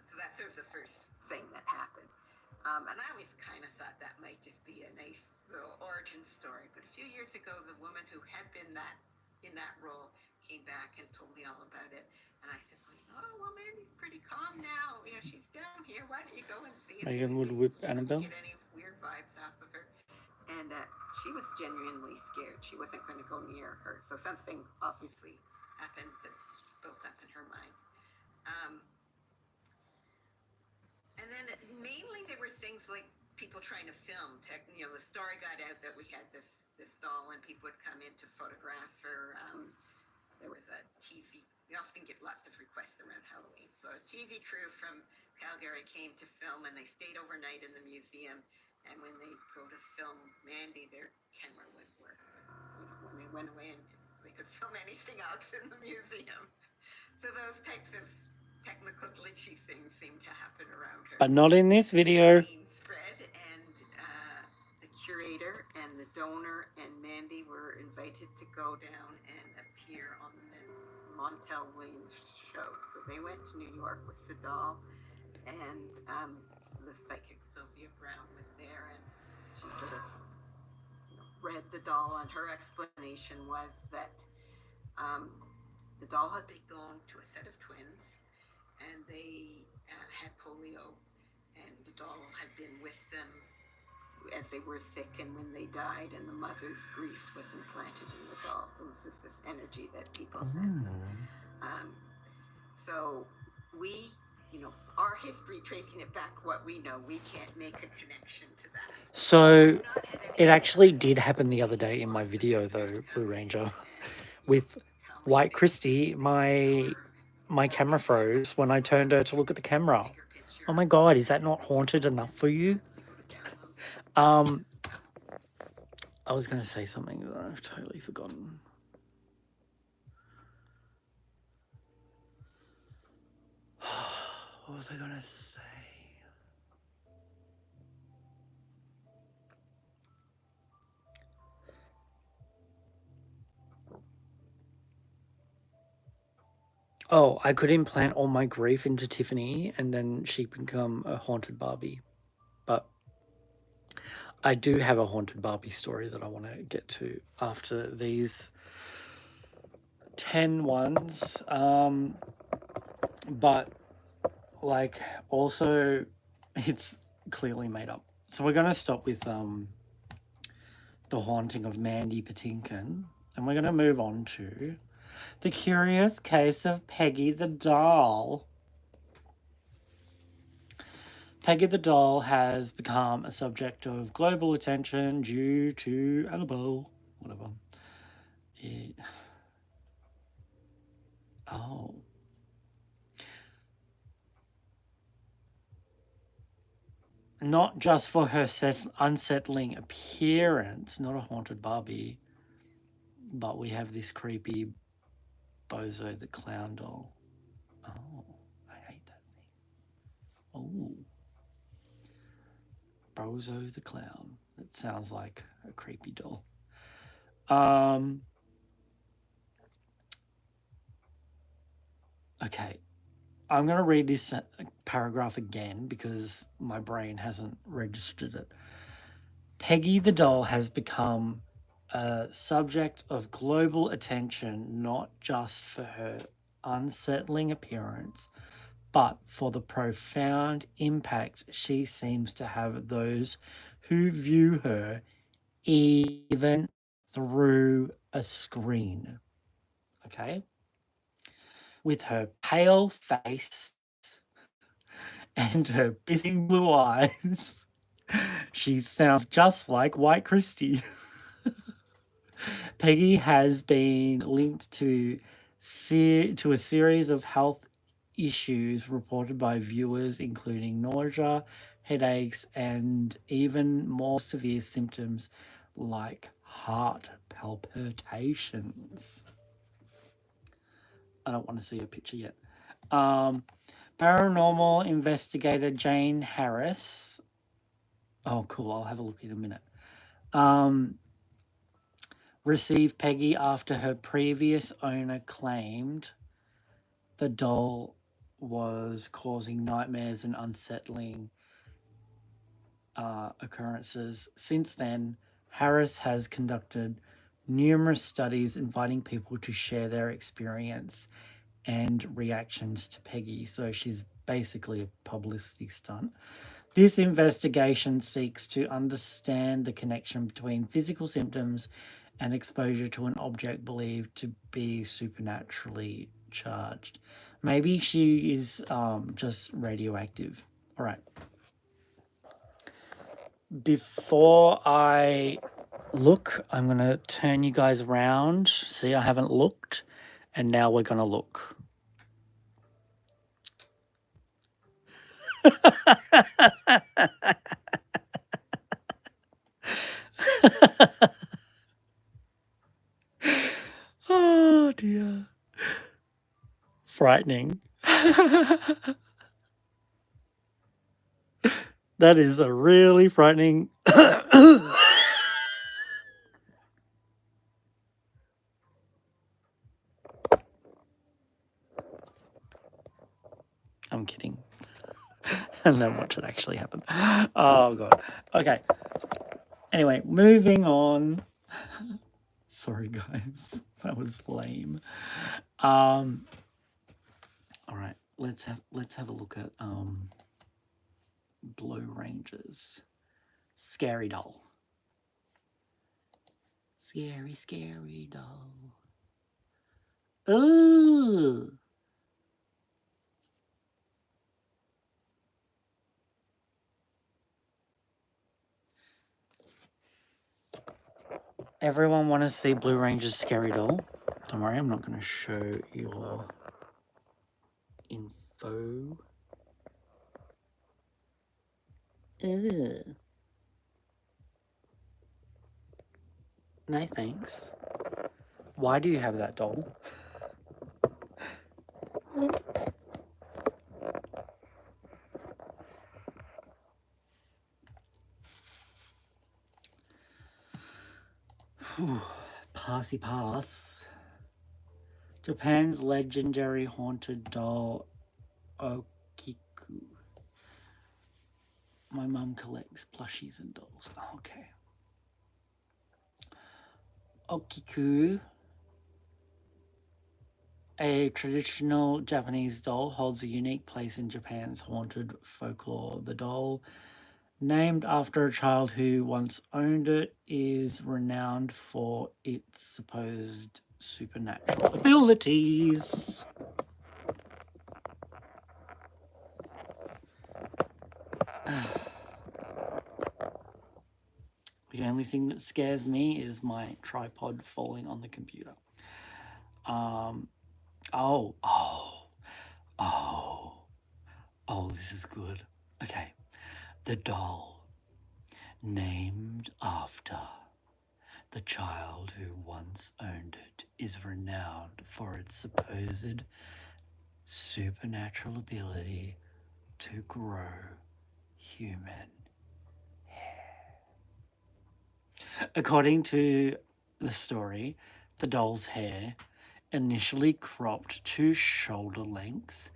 So that sort of the first thing that happened. And I always kind of thought that might just be a nice little origin story. But a few years ago, the woman who had been in that role came back and told me all about it. And I said, well, Mandy's pretty calm now. She's down here. Why don't you go and see if Megan you would can whip Annabelle. get any weird vibes off of her? And she was genuinely scared. She wasn't going to go near her. So something obviously happened that built up in her mind. And then mainly there were things like people trying to film. The story got out that we had this doll, and people would come in to photograph her. There was a TV we often get lots of requests around Halloween. So a TV crew from Calgary came to film, and they stayed overnight in the museum. And when they go to film Mandy, their camera went where, when they went away, and they could film anything else in the museum. So those types of technical glitchy things seem to happen around her. But not in this video. Spread, and the curator and the donor and Mandy were invited to go down and appear on the Montel Williams show. So they went to New York with the doll, and the psychic Sylvia Brown was there, and she sort of read the doll, and her explanation was that the doll had been going to a set of twins, and they had polio, and the doll had been with them as they were sick and when they died, and the mother's grief was implanted in the doll. So this is this energy that people sense. So we, our history, tracing it back, what we know, we can't make a connection to that. So it actually did happen the other day in my video, though, Blue Ranger, with White Christie. My camera froze when I turned her to look at the camera. Oh my God, is that not haunted enough for you? I was going to say something that I've totally forgotten. What was I going to say? Oh, I could implant all my grief into Tiffany and then she'd become a haunted Barbie. But I do have a haunted Barbie story that I want to get to after these 10 ones. But like also it's clearly made up. So we're going to stop with the haunting of Mandy Patinkin, and we're going to move on to the curious case of Peggy the doll. Peggy the doll has become a subject of global attention due to Annabelle, whatever. Oh. Not just for her unsettling appearance, not a haunted Barbie, but we have this creepy Bozo the clown doll. Oh, I hate that thing. Oh. Bozo the clown. That sounds like a creepy doll. Okay. I'm going to read this paragraph again because my brain hasn't registered it. Peggy the doll has become a subject of global attention, not just for her unsettling appearance, but for the profound impact she seems to have those who view her even through a screen. Okay? With her pale face and her piercing blue eyes, she sounds just like White Christie. Peggy has been linked to a series of health issues reported by viewers, including nausea, headaches, and even more severe symptoms like heart palpitations. I don't want to see a picture yet. Paranormal investigator Jane Harris. Oh, cool. I'll have a look in a minute. Received Peggy after her previous owner claimed the doll was causing nightmares and unsettling occurrences. Since then, Harris has conducted numerous studies inviting people to share their experience and reactions to Peggy. So she's basically a publicity stunt. This investigation seeks to understand the connection between physical symptoms and exposure to an object believed to be supernaturally charged. Maybe she is just radioactive. All right. Before I look, I'm going to turn you guys around. See, I haven't looked, and now we're going to look. Oh dear. Frightening. That is a really frightening. I'm kidding. And then watch it actually happen. Oh god. Okay. Anyway, moving on. Sorry guys. That was lame. All right. Let's have a look at Blue Rangers. Scary doll. Scary, scary doll. Ooh. Everyone want to see Blue Ranger's scary doll? Don't worry, I'm not going to show your info. Ew. No thanks. Why do you have that doll? Passy pass. Japan's legendary haunted doll Okiku. My mum collects plushies and dolls. Okay. Okiku, a traditional Japanese doll, holds a unique place in Japan's haunted folklore. The doll, named after a child who once owned it, is renowned for its supposed supernatural abilities. The only thing that scares me is my tripod falling on the computer. Oh, this is good. Okay. The doll, named after the child who once owned it, is renowned for its supposed supernatural ability to grow human hair. According to the story, the doll's hair, initially cropped to shoulder length,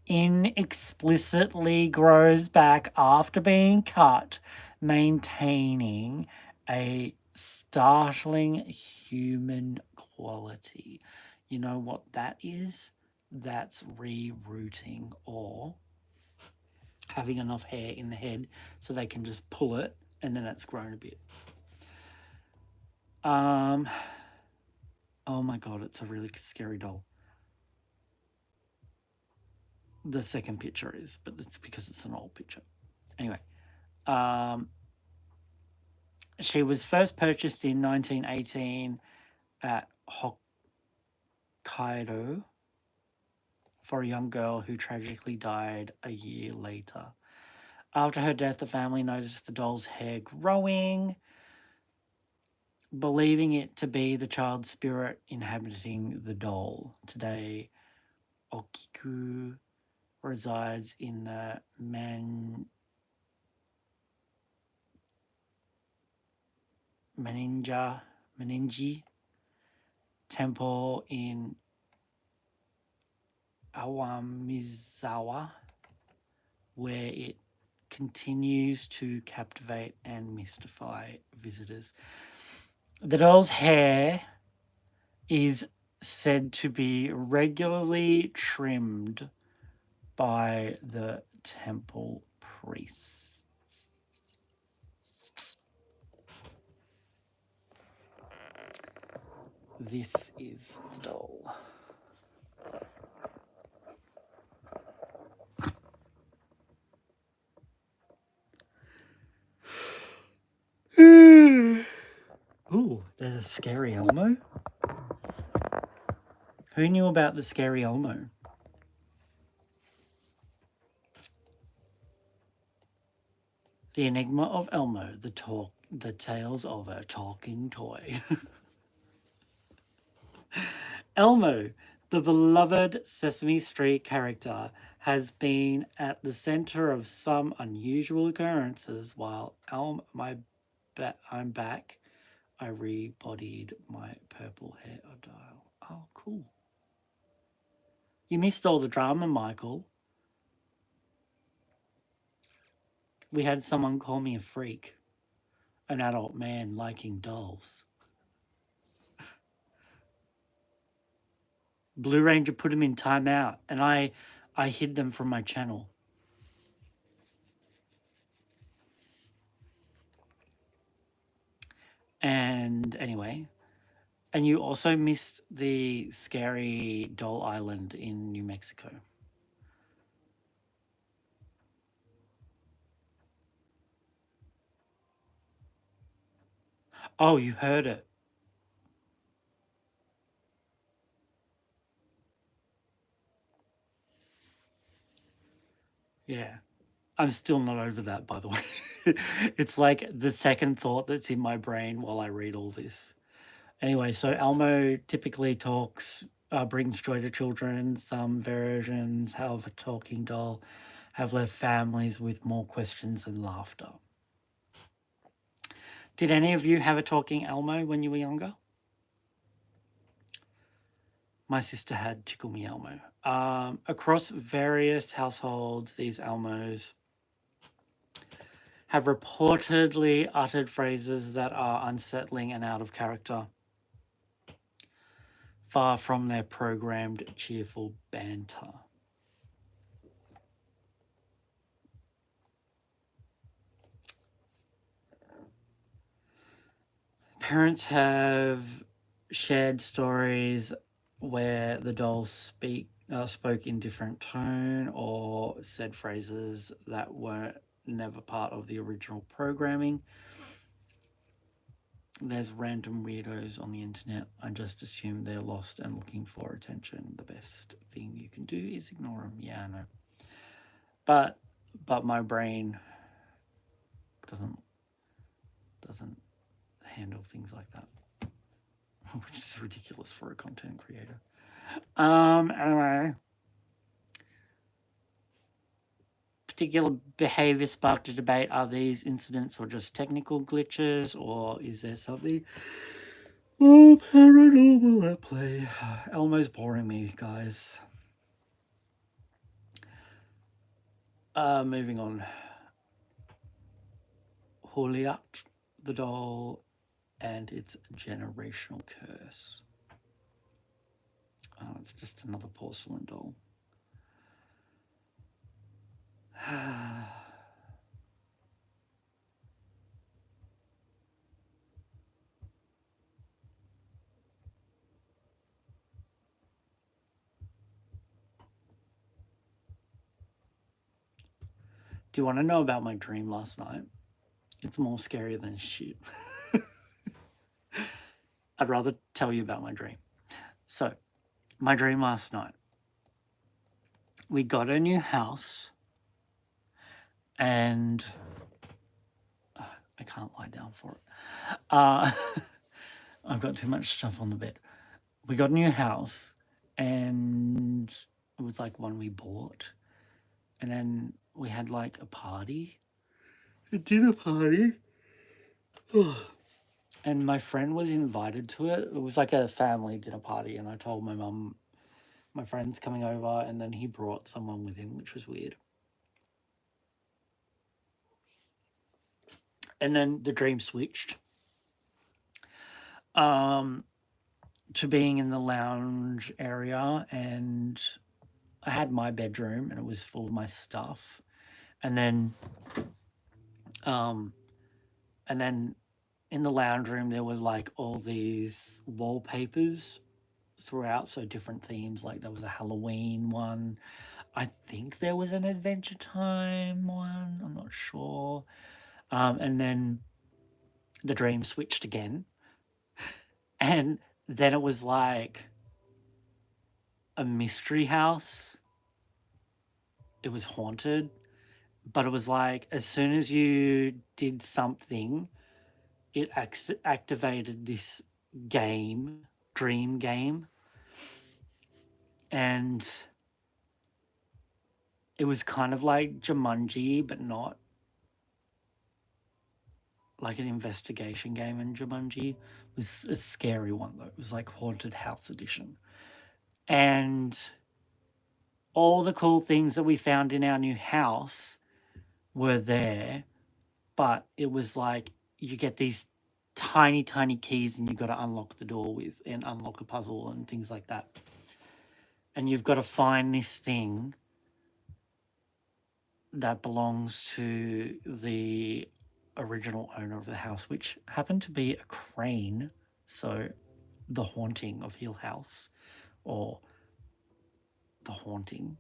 inexplicitly grows back after being cut, maintaining a startling human quality. You know what that is? That's rerouting, or having enough hair in the head so they can just pull it and then it's grown a bit. Oh my god, it's a really scary doll. The second picture is, but it's because it's an old picture. Anyway, she was first purchased in 1918 at Hokkaido for a young girl who tragically died a year later. After her death, the family noticed the doll's hair growing, believing it to be the child's spirit inhabiting the doll. Today, Okiku resides in the Meninji Temple in Awamizawa, where it continues to captivate and mystify visitors. The doll's hair is said to be regularly trimmed by the temple priests. This is the doll. Ooh, there's a scary Elmo. Who knew about the scary Elmo? The Enigma of Elmo, the tales of a talking toy. Elmo, the beloved Sesame Street character, has been at the center of some unusual occurrences. While I'm back, I rebodied my purple hair dial. Oh, cool. You missed all the drama, Michael. We had someone call me a freak, an adult man liking dolls. Blue Ranger put him in timeout, and I hid them from my channel. And anyway, and you also missed the scary doll island in New Mexico. Oh, you heard it. Yeah. I'm still not over that, by the way. It's like the second thought that's in my brain while I read all this. Anyway, so Elmo typically brings joy to children. Some versions have a talking doll, have left families with more questions than laughter. Did any of you have a talking Elmo when you were younger? My sister had Tickle Me Elmo. Across various households, these Elmos have reportedly uttered phrases that are unsettling and out of character, far from their programmed, cheerful banter. Parents have shared stories where the dolls spoke in different tone or said phrases that were never part of the original programming. There's random weirdos on the internet. I just assume they're lost and looking for attention. The best thing you can do is ignore them. Yeah, I know. But my brain doesn't handle things like that, which is ridiculous for a content creator. Anyway. Particular behavior sparked a debate. Are these incidents or just technical glitches, or is there something paranormal at play? Elmo's boring me, guys. Moving on. Juliet, the doll, and its generational curse. Oh, it's just another porcelain doll. Do you want to know about my dream last night? It's more scary than shit. I'd rather tell you about my dream. So, my dream last night. We got a new house and I can't lie down for it. I've got too much stuff on the bed. We got a new house and it was like one we bought. And then we had like a party, a dinner party. And my friend was invited to it. It was like a family dinner party. And I told my mum, my friend's coming over, and then he brought someone with him, which was weird. And then the dream switched to being in the lounge area, and I had my bedroom and it was full of my stuff. And then in the lounge room there was like all these wallpapers throughout, so different themes. Like there was a Halloween one, I think there was an Adventure Time one, I'm not sure. And then the dream switched again, and then it was like a mystery house. It was haunted, but it was like as soon as you did something, it activated this game, dream game, and it was kind of like Jumanji, but not like an investigation game. And Jumanji was a scary one though. It was like Haunted House Edition, and all the cool things that we found in our new house were there, but it was like you get these tiny, tiny keys and you've got to unlock the door with and unlock a puzzle and things like that. And you've got to find this thing that belongs to the original owner of the house, which happened to be a crane. So the Haunting of Hill House, or the Haunting.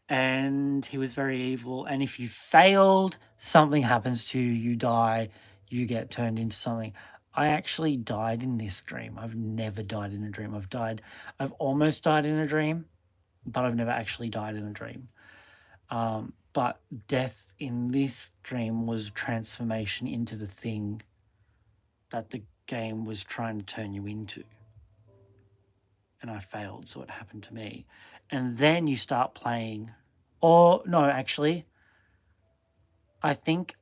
And he was very evil. And if you failed, something happens to you. You die. You get turned into something. I actually died in this dream. I've never died in a dream. I've almost died in a dream, but I've never actually died in a dream. But death in this dream was transformation into the thing that the game was trying to turn you into. And I failed, so it happened to me. And then you start playing, or no, actually, I think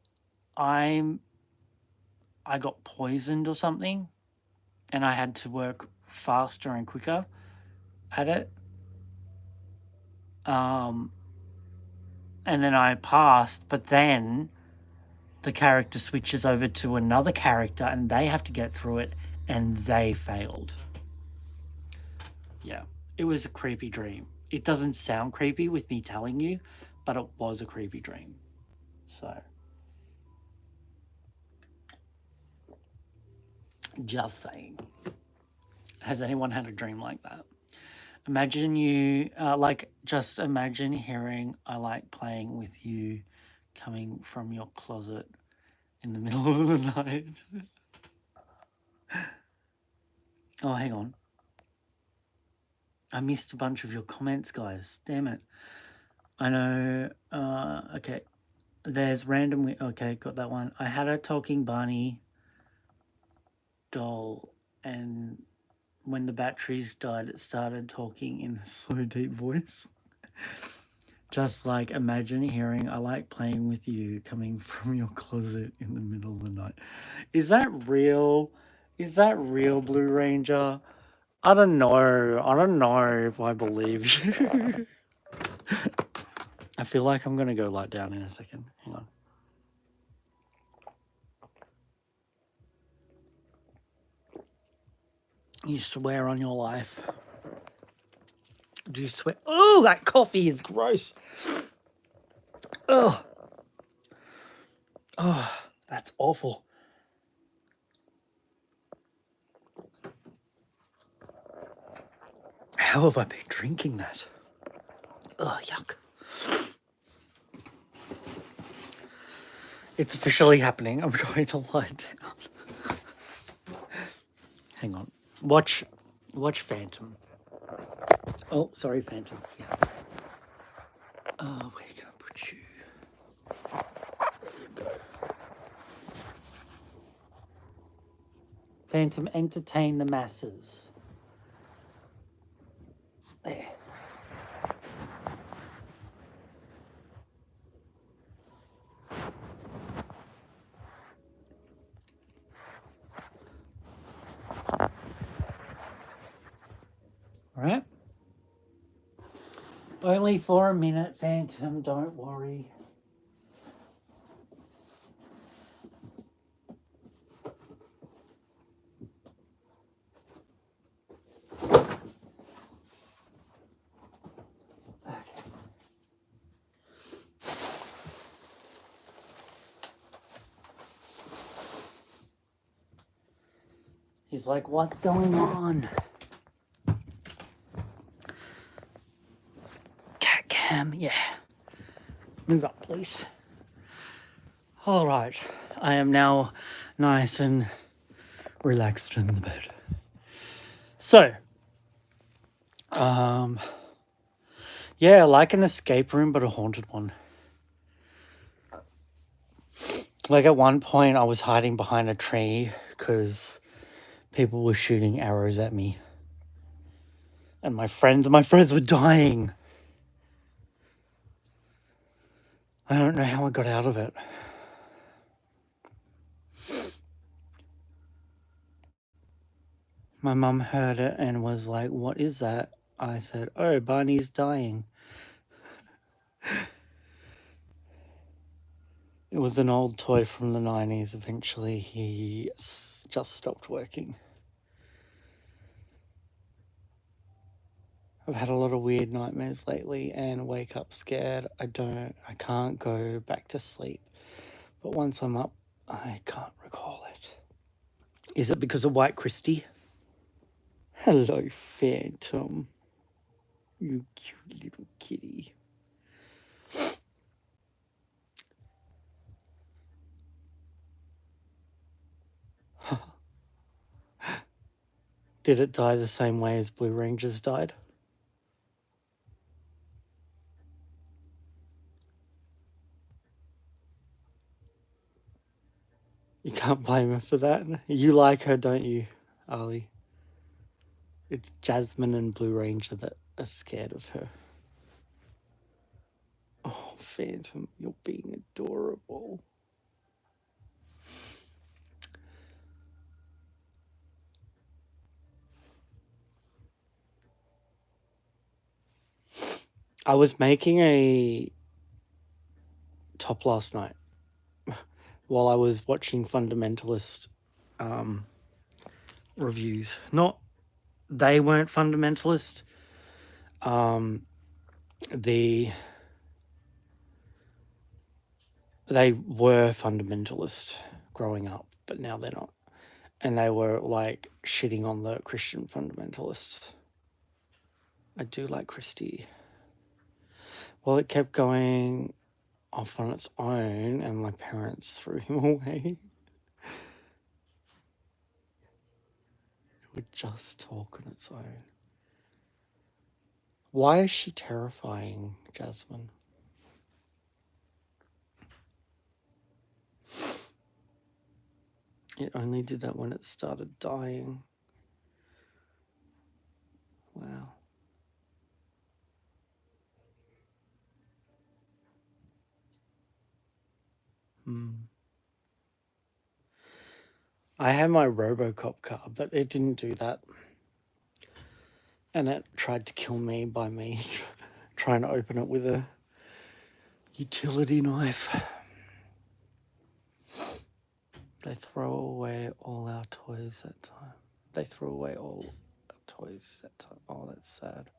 I got poisoned or something, and I had to work faster and quicker at it. And then I passed, but then the character switches over to another character and they have to get through it, and they failed. Yeah, it was a creepy dream. It doesn't sound creepy with me telling you, but it was a creepy dream. So, just saying. Has anyone had a dream like that? Imagine you, just imagine hearing I like playing with you coming from your closet in the middle of the night. Oh, hang on. I missed a bunch of your comments, guys. Damn it. I know. Okay. There's random. Okay, got that one. I had a talking Barney doll, and when the batteries died, it started talking in a slow, deep voice. Just like imagine hearing I like playing with you coming from your closet in the middle of the night. Is that real? Is that real, Blue Ranger? I don't know. I don't know if I believe you. I feel like I'm going to go lie down in a second. Hang on. You swear on your life. Do you swear? Oh, that coffee is gross. Oh. Oh, that's awful. How have I been drinking that? Oh, yuck. It's officially happening. I'm going to lie down. Hang on. Watch Phantom. Oh, sorry, Phantom. Yeah. Oh, where can I put you? There you go. Phantom, entertain the masses. There. Alright. Only for a minute, Phantom, don't worry. He's like, what's going on? Cat cam, yeah. Move up, please. All right. I am now nice and relaxed in the bed. So, Yeah, like an escape room, but a haunted one. Like at one point, I was hiding behind a tree because people were shooting arrows at me, and my friends were dying. I don't know how I got out of it. My mum heard it and was like, "What is that?" I said, "Oh, Barney's dying." It was an old toy from the 90s. Eventually, he just stopped working. I've had a lot of weird nightmares lately and wake up scared. I can't go back to sleep. But once I'm up, I can't recall it. Is it because of White Christie? Hello, Phantom. You cute little kitty. Did it die the same way as Blue Rangers died? You can't blame her for that. You like her, don't you, Ali? It's Jasmine and Blue Ranger that are scared of her. Oh, Phantom, you're being adorable. I was making a top last night while I was watching fundamentalist reviews. Not they weren't fundamentalist. They were fundamentalist growing up, but now they're not. And they were like shitting on the Christian fundamentalists. I do like Christie. Well, it kept going off on its own, and my parents threw him away. It would just talk on its own. Why is she terrifying, Jasmine? It only did that when it started dying. Wow. I had my Robocop car, but it didn't do that. And it tried to kill me by me trying to open it with a utility knife. They throw away all our toys that time. They threw away all our toys that time. Oh, that's sad.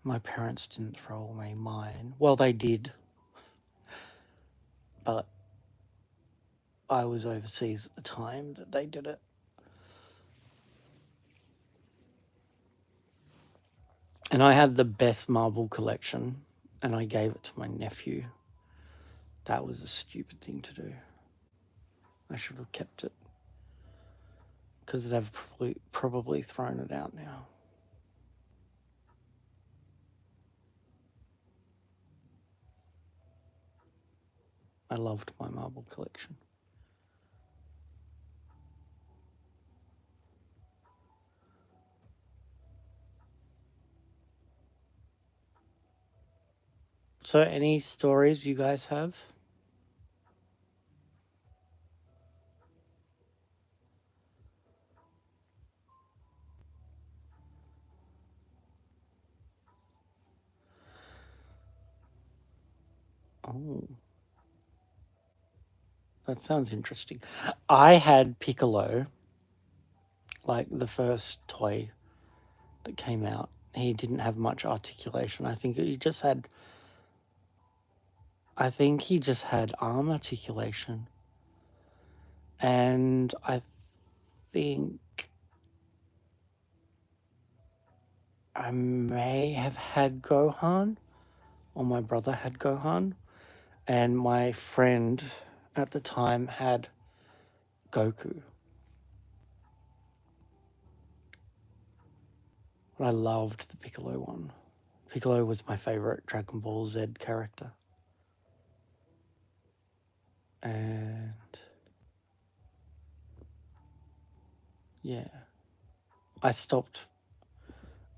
My parents didn't throw away mine. Well, they did. But I was overseas at the time that they did it. And I had the best marble collection, and I gave it to my nephew. That was a stupid thing to do. I should have kept it. Because they've probably thrown it out now. I loved my marble collection. So, any stories you guys have? Oh, that sounds interesting. I had Piccolo, like the first toy that came out. He didn't have much articulation. I think he just had arm articulation. And I think I may have had Gohan, or my brother had Gohan, and my friend at the time had Goku. But I loved the Piccolo one. Piccolo was my favorite Dragon Ball Z character. And yeah, I stopped.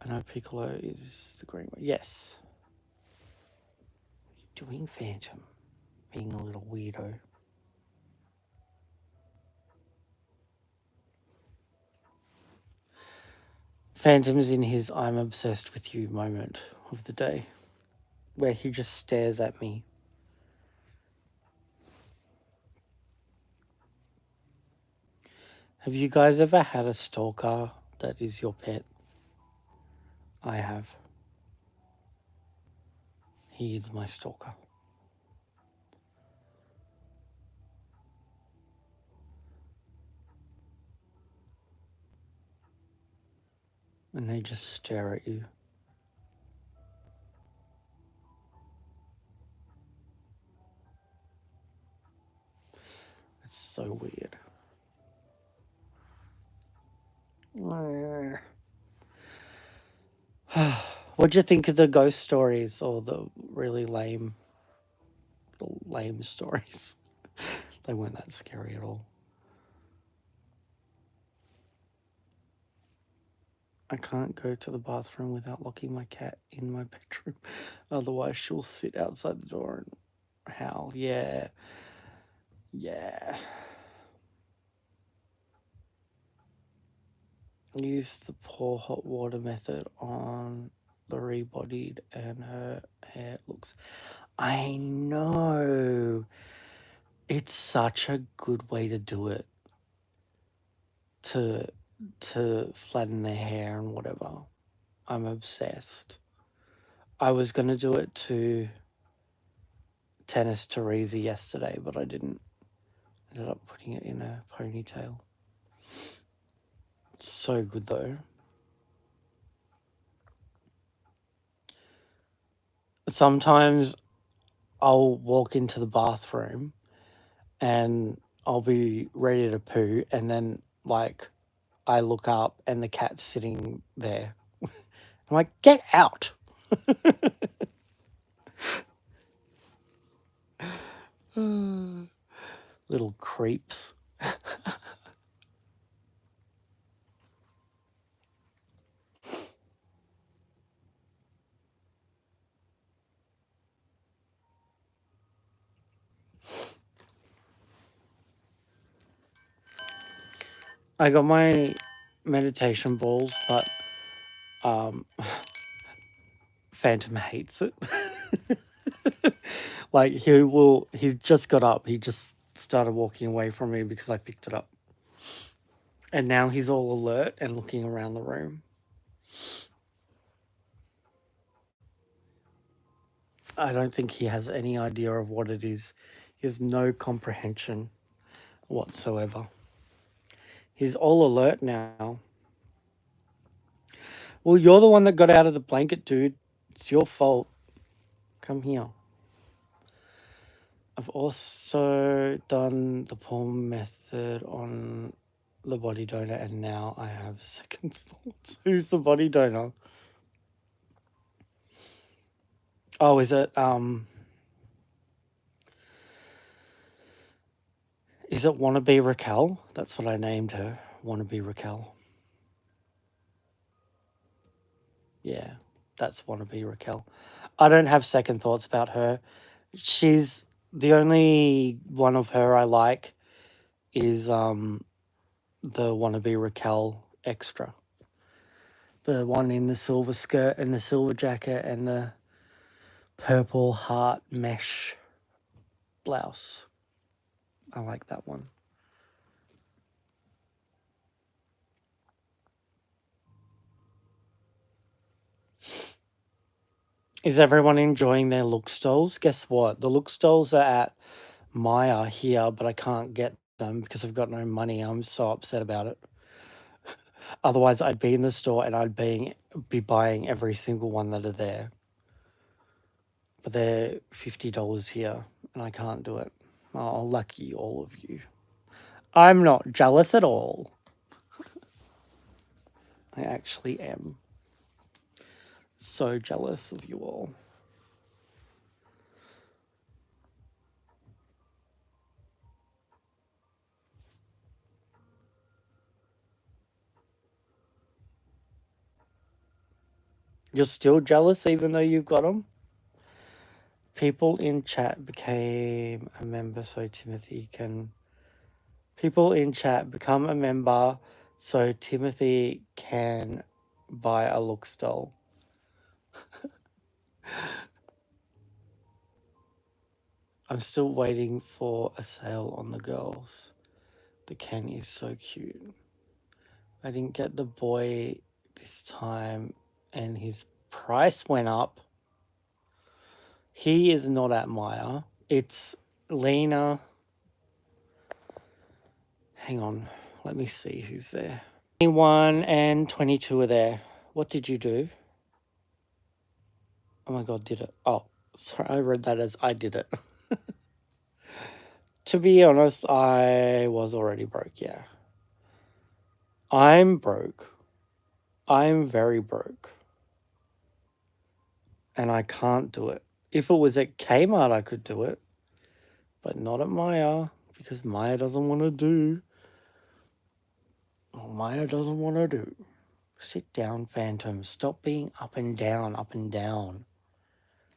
I know Piccolo is the green one. Yes. What are you doing, Phantom? Being a little weirdo. Phantom's in his I'm obsessed with you moment of the day, where he just stares at me. Have you guys ever had a stalker that is your pet? I have. He is my stalker. And they just stare at you. It's so weird. What'd you think of the ghost stories or the really lame stories? They weren't that scary at all. I can't go to the bathroom without locking my cat in my bedroom. Otherwise, she'll sit outside the door and howl. Yeah. Yeah. Use the pour hot water method on the rebodied and her hair looks. I know. It's such a good way to do it. To flatten their hair and whatever. I'm obsessed. I was going to do it to Tennis Teresa yesterday, but I didn't. Ended up putting it in a ponytail. It's so good though. Sometimes I'll walk into the bathroom and I'll be ready to poo, and then like I look up and the cat's sitting there. I'm like, get out. Little creeps. I got my meditation balls, but Phantom hates it. Like he's just got up. He just started walking away from me because I picked it up. And now he's all alert and looking around the room. I don't think he has any idea of what it is. He has no comprehension whatsoever. He's all alert now. Well, you're the one that got out of the blanket, dude. It's your fault. Come here. I've also done the palm method on the body donor, and now I have second thoughts. Who's the body donor? Oh, is it Wannabe Raquel? That's what I named her. Wannabe Raquel. Yeah, that's Wannabe Raquel. I don't have second thoughts about her. She's the only one of her I like is the Wannabe Raquel extra. The one in the silver skirt and the silver jacket and the purple heart mesh blouse. I like that one. Is everyone enjoying their look stalls? Guess what? The look stalls are at Maya here, but I can't get them because I've got no money. I'm so upset about it. Otherwise, I'd be in the store and I'd be buying every single one that are there. But they're $50 here, and I can't do it. Oh, lucky all of you. I'm not jealous at all. I actually am. So jealous of you all. You're still jealous even though you've got them? People in chat became a member so Timothy can... People in chat become a member so Timothy can buy a Looks doll. I'm still waiting for a sale on the girls. The Ken is so cute. I didn't get the boy this time and his price went up. He is not at Maya. It's Lena. Hang on. Let me see who's there. 21 and 22 are there. What did you do? Oh my god, did it? Oh, sorry, I read that as I did it. To be honest, I was already broke, yeah. I'm broke. I'm very broke. And I can't do it. If it was at Kmart, I could do it. But not at Maya, because Maya doesn't want to do. Oh, Maya doesn't want to do. Sit down, Phantom. Stop being up and down, up and down.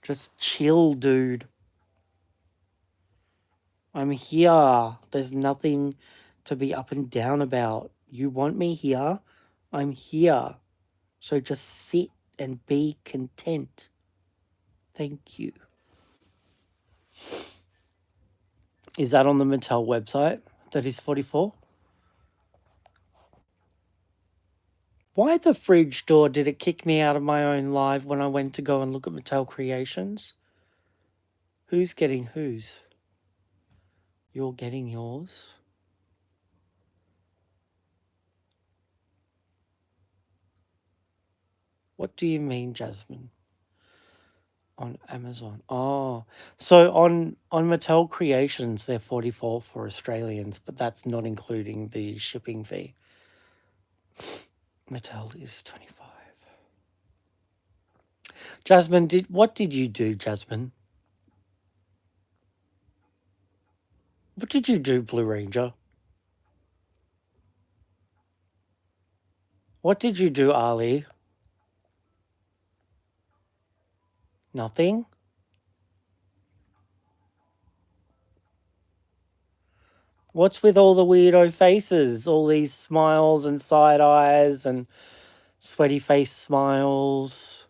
Just chill, dude. I'm here. There's nothing to be up and down about. You want me here? I'm here. So just sit and be content. Thank you. Is that on the Mattel website? That is 44? Why the fridge door did it kick me out of my own live when I went to go and look at Mattel Creations? Who's getting whose? You're getting yours? What do you mean, Jasmine? On Amazon. Oh, so on Mattel Creations, they're 44 for Australians, but that's not including the shipping fee. Mattel is 25. Jasmine, what did you do, Jasmine? What did you do, Blue Ranger? What did you do, Ali? Nothing? What's with all the weirdo faces? All these smiles and side eyes and sweaty face smiles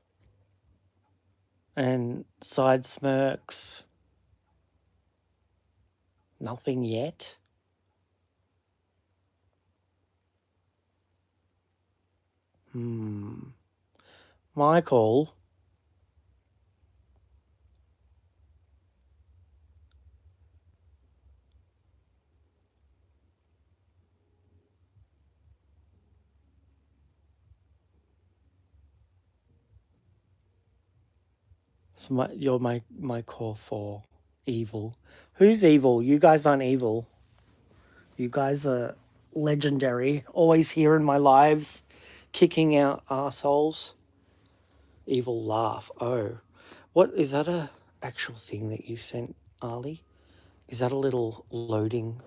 and side smirks. Nothing yet? Michael? So you're my core for evil. Who's evil? You guys aren't evil. You guys are legendary. Always here in my lives, kicking out assholes. Evil laugh. Oh. What, is that a actual thing that you sent, Ali? Is that a little loading?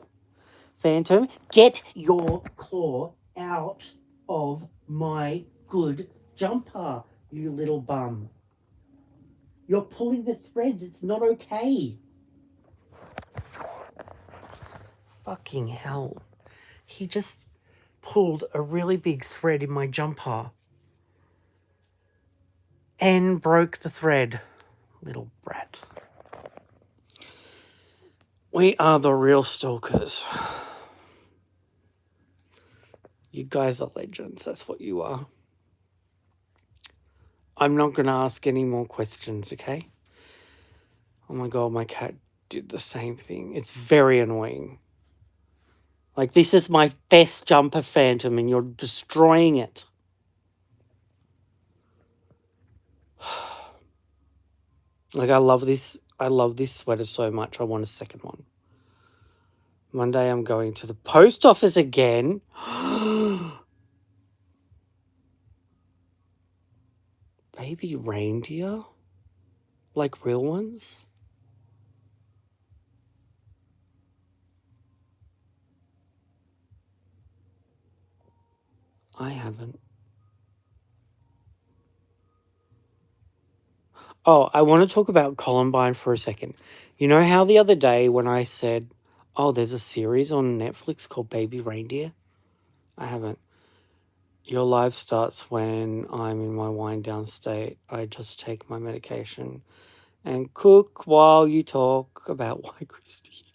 Phantom, get your claw out of my good jumper, you little bum. You're pulling the threads. It's not okay. Fucking hell. He just pulled a really big thread in my jumper and broke the thread. Little brat. We are the real stalkers. You guys are legends. That's what you are. I'm not going to ask any more questions, okay? Oh my god, my cat did the same thing. It's very annoying. Like, this is my best jumper, Phantom, and you're destroying it. Like, I love this sweater so much. I want a second one. Monday I'm going to the post office again. baby reindeer? Like real ones? I haven't. Oh, I want to talk about Columbine for a second. You know how the other day when I said, oh, there's a series on Netflix called Baby Reindeer? I haven't. Your life starts when I'm in my wind down state. I just take my medication and cook while you talk about White Christie.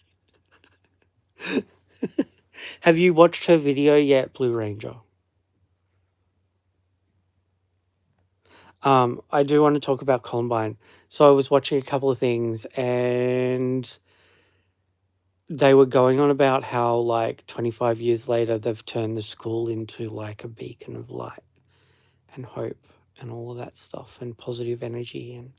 Have you watched her video yet, Blue Ranger? I do want to talk about Columbine. So I was watching a couple of things and they were going on about how like 25 years later they've turned the school into like a beacon of light and hope and all of that stuff and positive energy and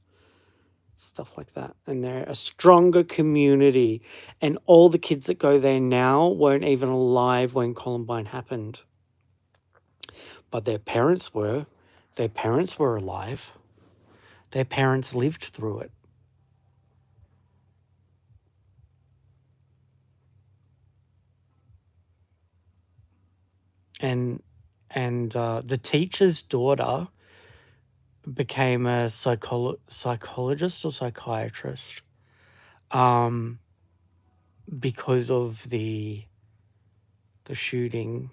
stuff like that. And they're a stronger community. And all the kids that go there now weren't even alive when Columbine happened. But their parents were. Their parents were alive. Their parents lived through it. And the teacher's daughter became a psychologist or psychiatrist because of the shooting.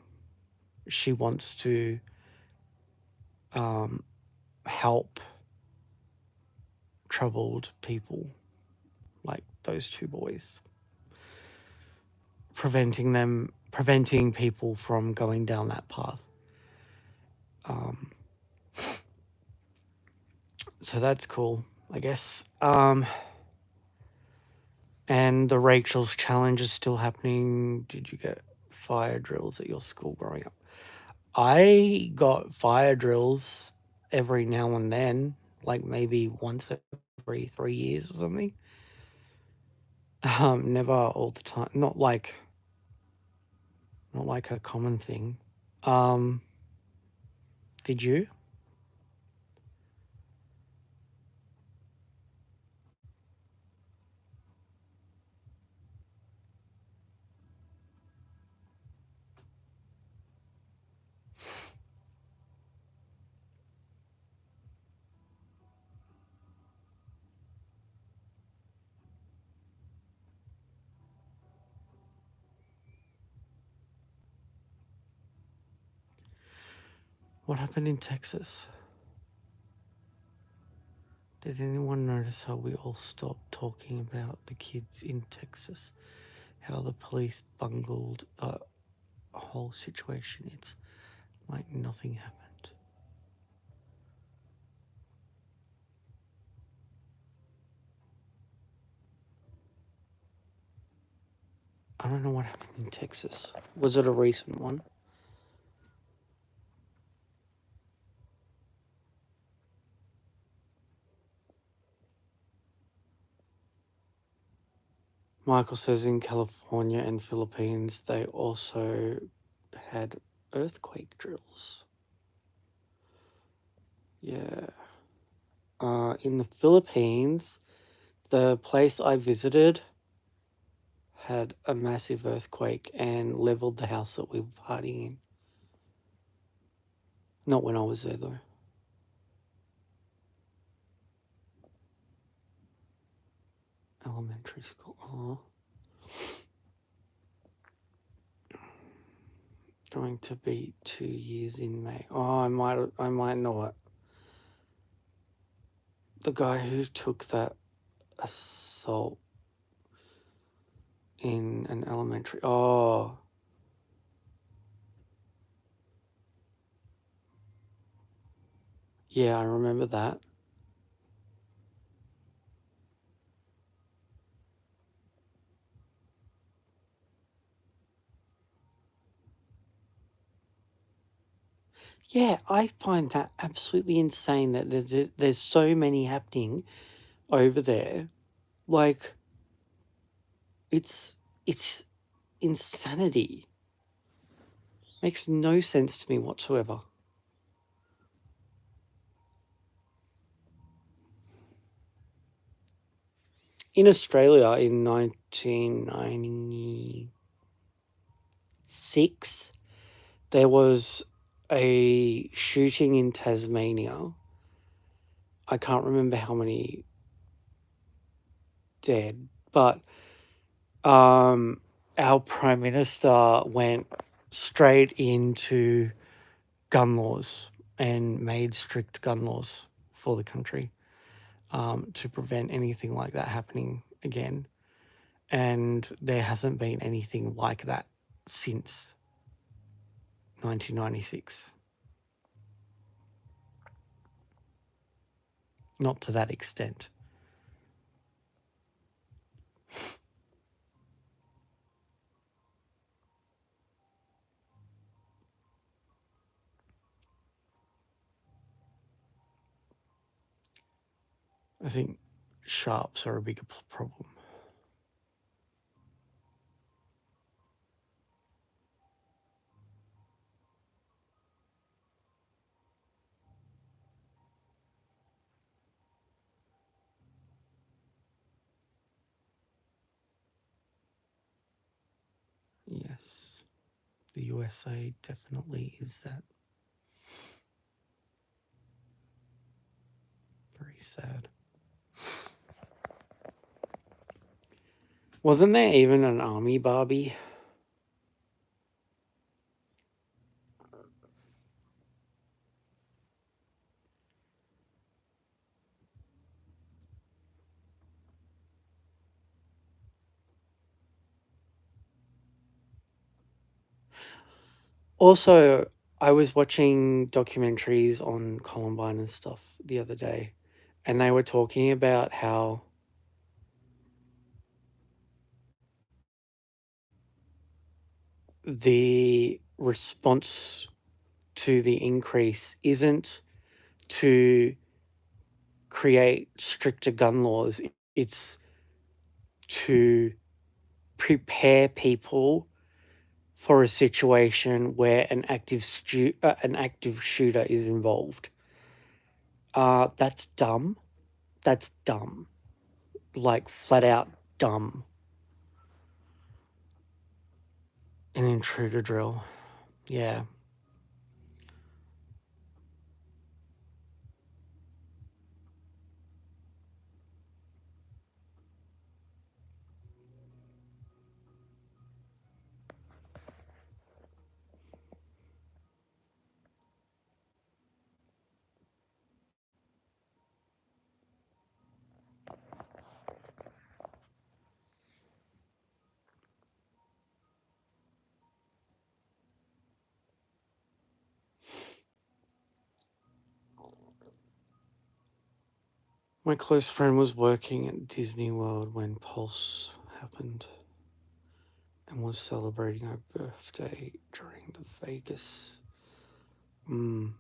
She wants to help troubled people like those two boys, preventing people from going down that path. So that's cool, I guess. And the Rachel's Challenge is still happening. Did you get fire drills at your school growing up? I got fire drills every now and then, like maybe once every 3 years or something. Never all the time. Not like a common thing. Did you? What happened in Texas? Did anyone notice how we all stopped talking about the kids in Texas? How the police bungled the whole situation? It's like nothing happened. I don't know what happened in Texas. Was it a recent one? Michael says in California and Philippines, they also had earthquake drills. Yeah. In the Philippines, the place I visited had a massive earthquake and leveled the house that we were partying in. Not when I was there, though. Elementary school. Oh. Going to be 2 years in May. Oh, I might know it. The guy who took that assault in an elementary. Oh. Yeah, I remember that. Yeah, I find that absolutely insane that there's so many happening over there. Like, it's insanity. Makes no sense to me whatsoever. in Australia in 1996, there was a shooting in Tasmania. I can't remember how many dead, but our Prime Minister went straight into gun laws and made strict gun laws for the country to prevent anything like that happening again. And there hasn't been anything like that since 1996. Not to that extent. I think sharps are a bigger problem. Yes, the USA definitely is that. Very sad. Wasn't there even an army Barbie? Also, I was watching documentaries on Columbine and stuff the other day, and they were talking about how the response to the increase isn't to create stricter gun laws, it's to prepare people for a situation where an active shooter is involved. That's dumb. That's dumb. Like flat out dumb. An intruder drill. Yeah. My close friend was working at Disney World when Pulse happened and was celebrating her birthday during the Vegas. The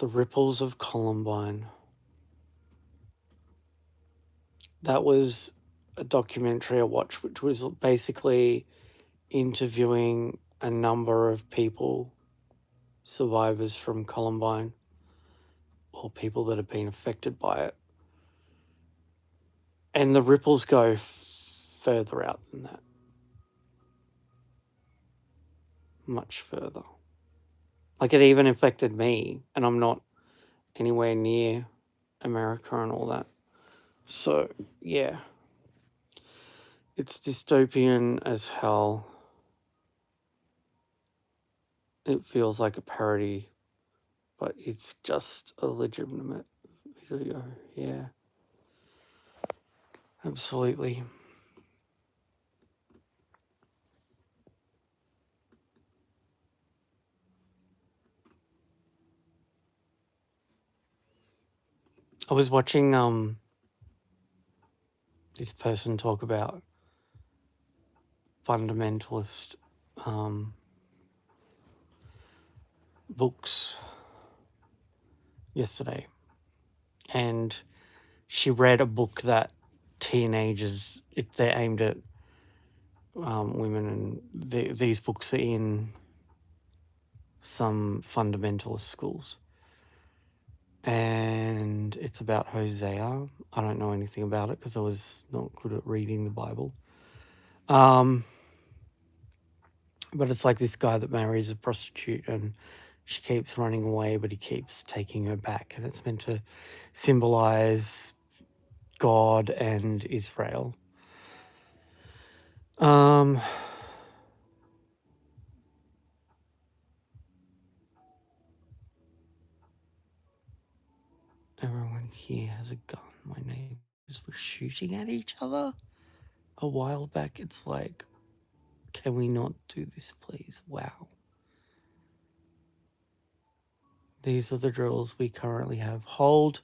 Ripples of Columbine. That was a documentary I watched, which was basically interviewing a number of people, survivors from Columbine, or people that have been affected by it. And the ripples go further out than that. Much further. Like, it even affected me, and I'm not anywhere near America and all that. So, yeah. It's dystopian as hell. It feels like a parody, but it's just a legitimate video. Yeah. Absolutely. I was watching this person talk about fundamentalist books yesterday, and she read a book that teenagers, if they're aimed at women, and these books are in some fundamentalist schools. And it's about Hosea. I don't know anything about it because I was not good at reading the Bible. But it's like this guy that marries a prostitute and she keeps running away, but he keeps taking her back. And it's meant to symbolize God and Israel. Everyone here has a gun. My neighbors were shooting at each other a while back. It's like, can we not do this, please? Wow. These are the drills we currently have. Hold,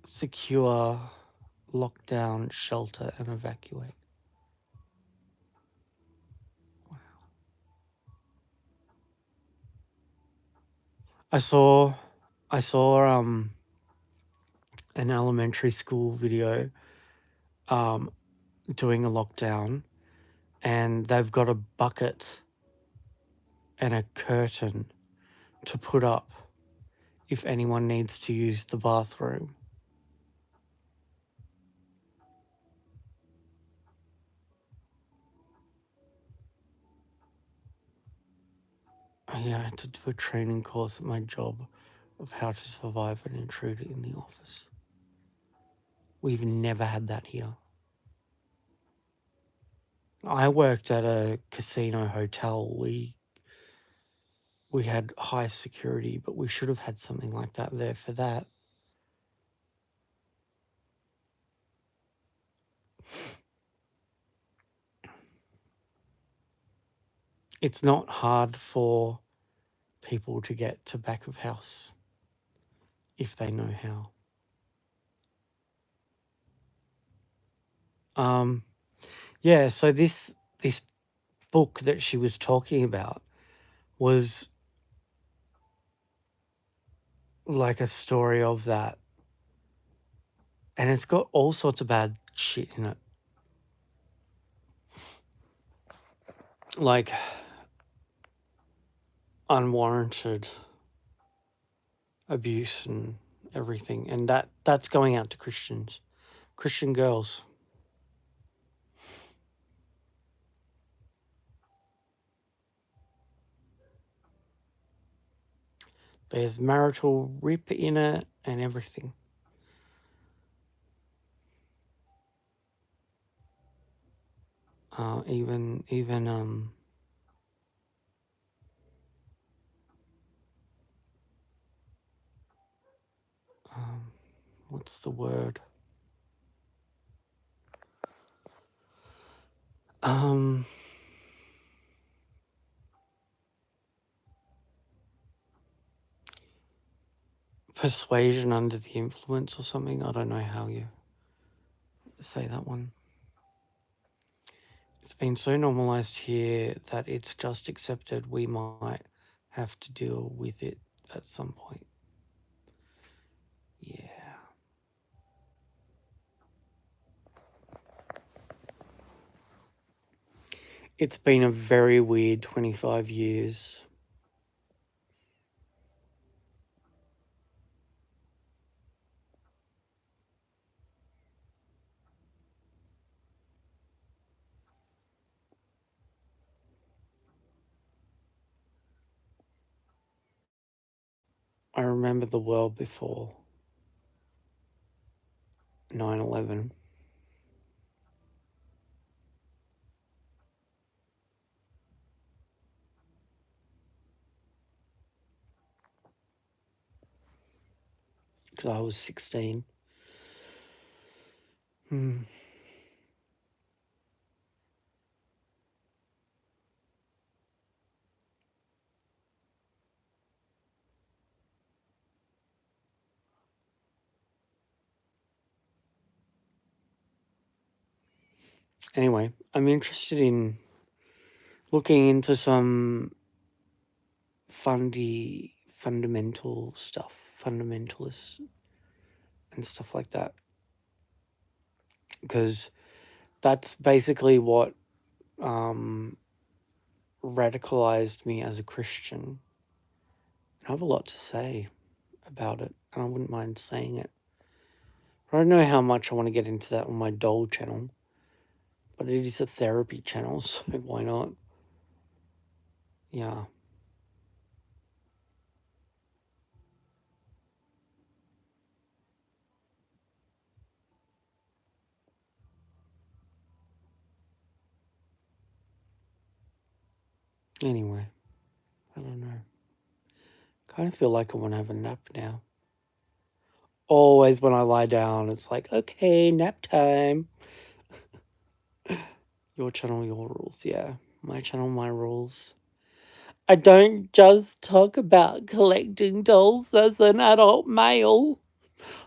secure, lock down, shelter, and evacuate. Wow. I saw an elementary school video doing a lockdown, and they've got a bucket and a curtain to put up if anyone needs to use the bathroom. Yeah, I had to do a training course at my job of how to survive an intruder in the office. We've never had that here. I worked at a casino hotel. We had high security, but we should have had something like that there for that. It's not hard for people to get to back of house if they know how. Yeah, so this book that she was talking about was like a story of that. And it's got all sorts of bad shit in it. Like unwarranted abuse and everything. And that's going out to Christian girls. There's marital rip in it and everything. Even what's the word? Persuasion under the influence or something. I don't know how you say that one. It's been so normalized here that it's just accepted. We might have to deal with it at some point. Yeah. It's been a very weird 25 years. I remember the world before 9/11. Because I was 16. Anyway, I'm interested in looking into some fundamental stuff, fundamentalists and stuff like that. Because that's basically what radicalized me as a Christian. I have a lot to say about it, and I wouldn't mind saying it. I don't know how much I want to get into that on my doll channel, but it is a therapy channel, so why not? Yeah. Anyway, I don't know. Kind of feel like I want to have a nap now. Always when I lie down, it's like, okay, nap time. Your channel, your rules. Yeah, my channel, my rules. I don't just talk about collecting dolls as an adult male.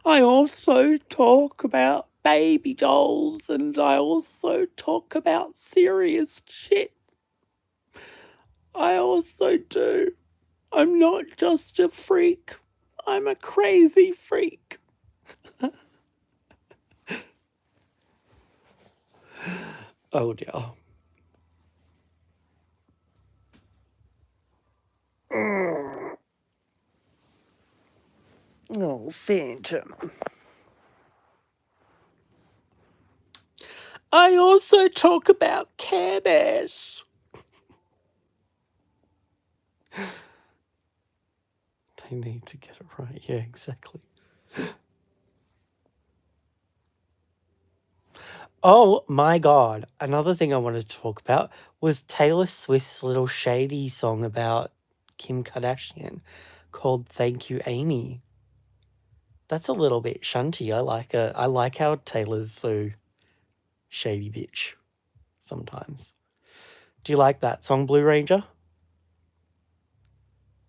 I also talk about baby dolls, and I also talk about serious shit. I also do. I'm not just a freak. I'm a crazy freak. Oh dear. Oh, Phantom. I also talk about Care Bears. They need to get it right. Yeah, exactly. Oh my god. Another thing I wanted to talk about was Taylor Swift's little shady song about Kim Kardashian called Thank You, Amy. That's a little bit shunty. I like it. I like how Taylor's so shady bitch sometimes. Do you like that song, Blue Ranger?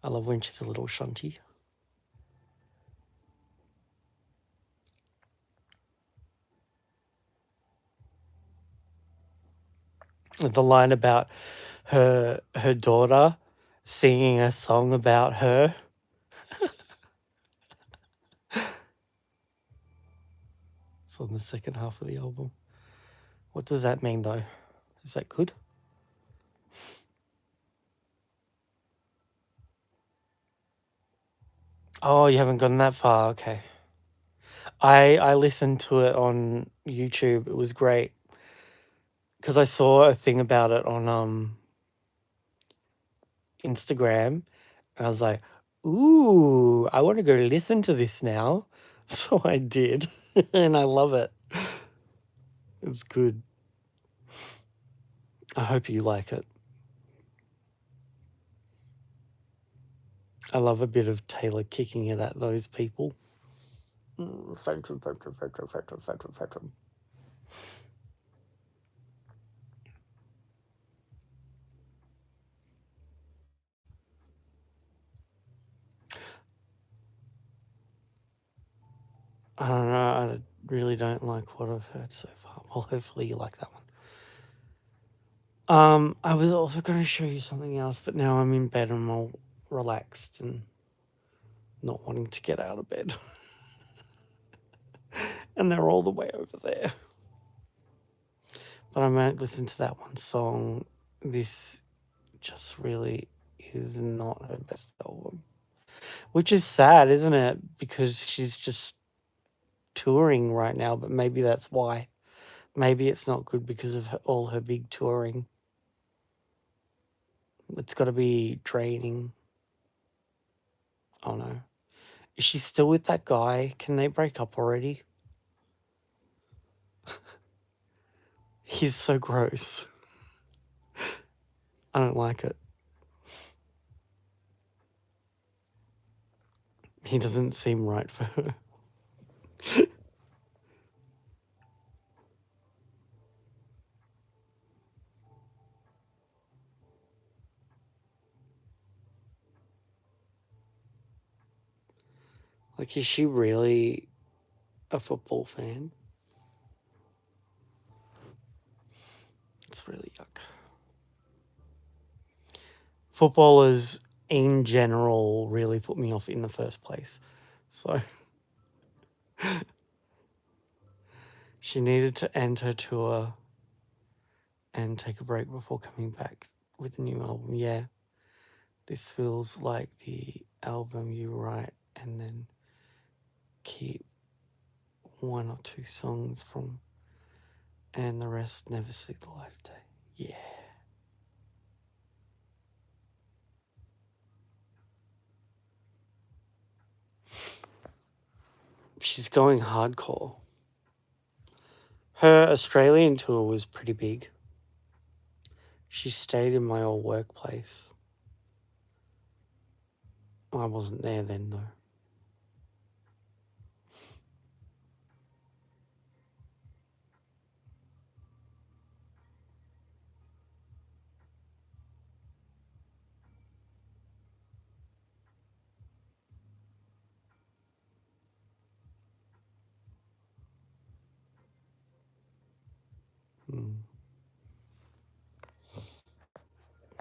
I love when she's a little shunty. The line about her daughter singing a song about her. It's on the second half of the album. What does that mean, though? Is that good? Oh, you haven't gotten that far. Okay. I listened to it on YouTube. It was great because I saw a thing about it on Instagram. And I was like, ooh, I want to go listen to this now. So I did, and I love it. It's good. I hope you like it. I love a bit of Taylor kicking it at those people. Phantom. I don't know. I really don't like what I've heard so far. Well, hopefully you like that one. I was also going to show you something else, but now I'm in bed and I'm all relaxed and not wanting to get out of bed. And they're all the way over there. But I might listen to that one song. This just really is not her best album. Which is sad, isn't it? Because she's just touring right now, but maybe that's why. Maybe it's not good because of all her big touring. It's got to be draining. Oh no. Is she still with that guy? Can they break up already? He's so gross. I don't like it. He doesn't seem right for her. Like, is she really a football fan? It's really yuck. Footballers in general really put me off in the first place. So she needed to end her tour and take a break before coming back with the new album. Yeah, this feels like the album you write and then keep one or two songs from, and the rest never see the light of day. Yeah. She's going hardcore. Her Australian tour was pretty big. She stayed in my old workplace. I wasn't there then, though.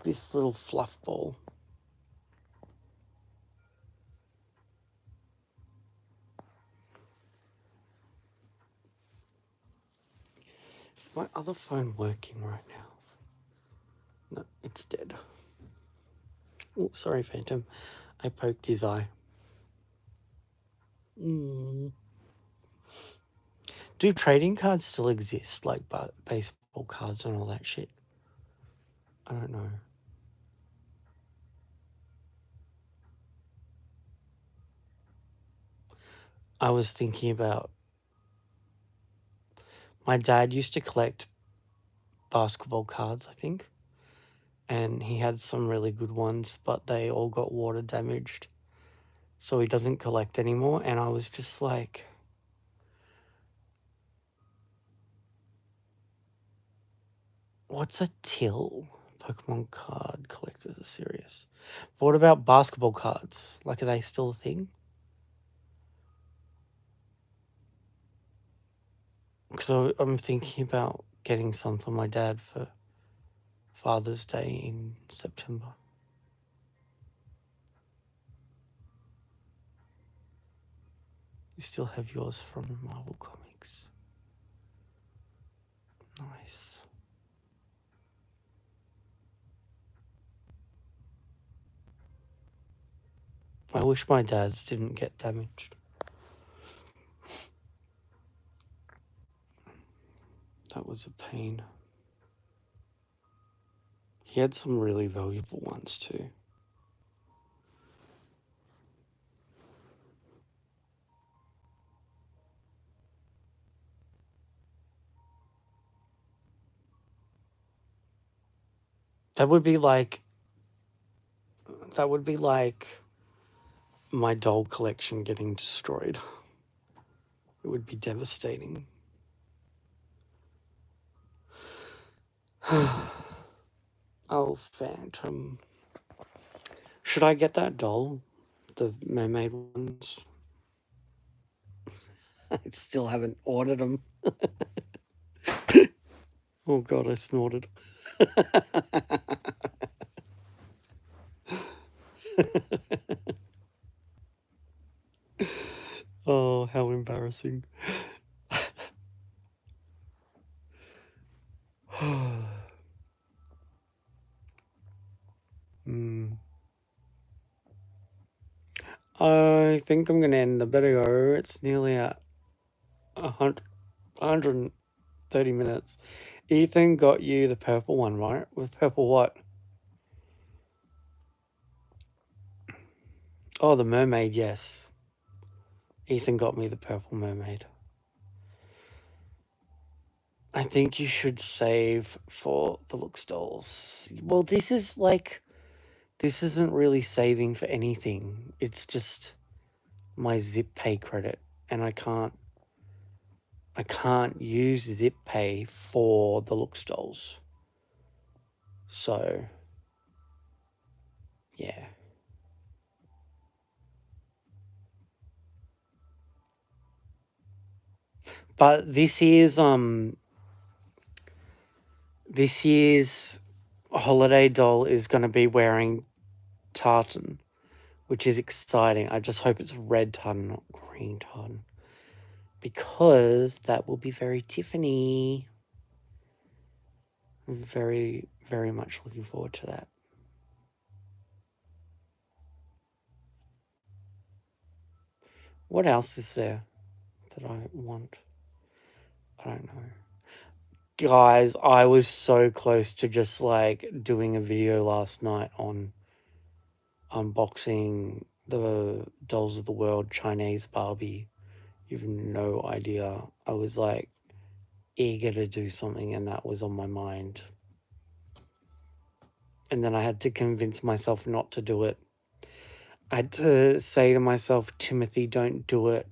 This little fluff ball. Is my other phone working right now? No, it's dead. Oh, sorry, Phantom. I poked his eye. Do trading cards still exist, like baseball cards and all that shit? I don't know. I was thinking about... My dad used to collect basketball cards, I think. And he had some really good ones, but they all got water damaged. So he doesn't collect anymore. And I was just like... What's a till? Pokemon card collectors are serious. But what about basketball cards? Like, are they still a thing? Because I'm thinking about getting some for my dad for Father's Day in September. You still have yours from Marvel Comics. Nice. I wish my dad's didn't get damaged. That was a pain. He had some really valuable ones too. That would be like my doll collection getting destroyed. It would be devastating. Oh, Phantom. Should I get that doll? The mermaid ones? I still haven't ordered them. Oh God, I snorted. Oh, how embarrassing. I think I'm going to end the video. It's nearly at 130 minutes. Ethan got you the purple one, right? With purple what? Oh, the mermaid, yes. Ethan got me the purple mermaid. I think you should save for the Looks dolls. Well, this isn't really saving for anything. It's just my Zip Pay credit, and I can't use Zip Pay for the Looks dolls. So, yeah. But this year's holiday doll is going to be wearing tartan, which is exciting. I just hope it's red tartan, not green tartan, because that will be very Tiffany. Very, very much looking forward to that. What else is there that I want? I don't know. Guys, I was so close to just like doing a video last night on unboxing the Dolls of the World Chinese Barbie. You've no idea. I was like eager to do something and that was on my mind. And then I had to convince myself not to do it. I had to say to myself, Timothy, don't do it.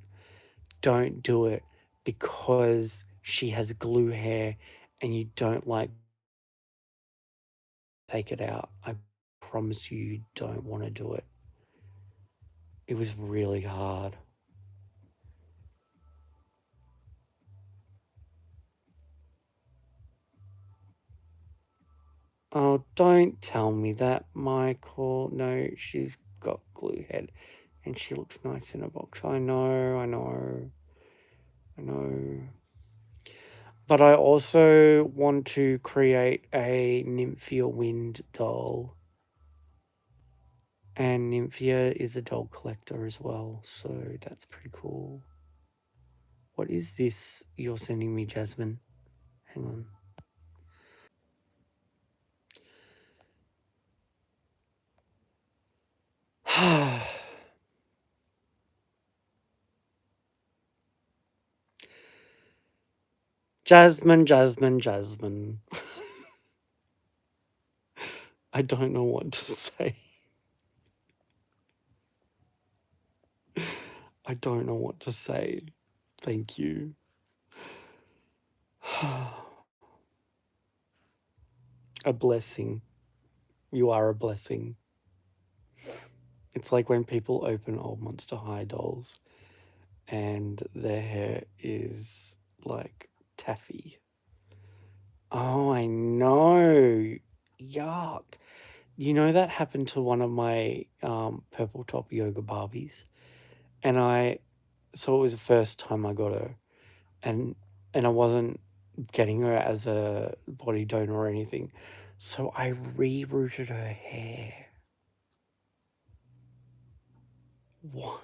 Don't do it because she has glue hair and you don't like take it out. I promise you don't want to do it. It was really hard. Oh, don't tell me that, Michael. No, she's got glue head and she looks nice in a box. I know. But I also want to create a Nymphia Wind doll. And Nymphia is a doll collector as well, so that's pretty cool. What is this you're sending me, Jasmine? Hang on. Jasmine. I don't know what to say. I don't know what to say. Thank you. A blessing. You are a blessing. It's like when people open old Monster High dolls and their hair is like taffy. Oh, I know. Yuck. You know that happened to one of my purple top yoga Barbies, and so it was the first time I got her, and I wasn't getting her as a body donor or anything, so I rerouted her hair. Why?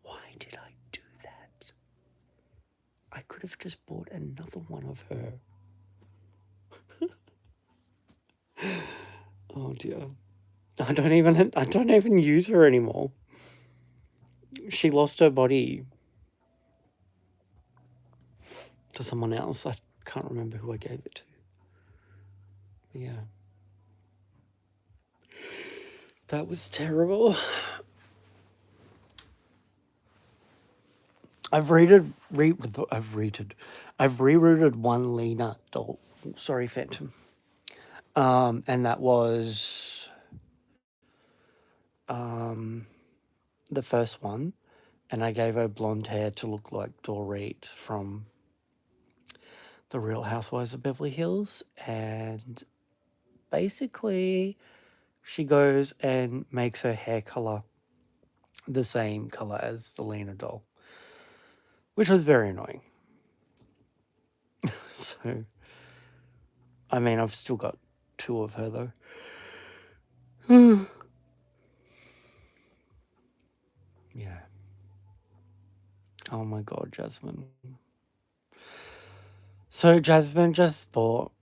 Why did I do that? I could have just bought another one of her. Oh dear. I don't even use her anymore. She lost her body to someone else. I can't remember who I gave it to. But yeah. That was terrible. I've rerouted one Lena doll. Sorry, Phantom. And that was the first one, and I gave her blonde hair to look like Dorit from The Real Housewives of Beverly Hills, and basically she goes and makes her hair color the same color as the Lena doll, which was very annoying. So, I mean, I've still got 2 of her though. Yeah. Oh my god, Jasmine. So Jasmine just bought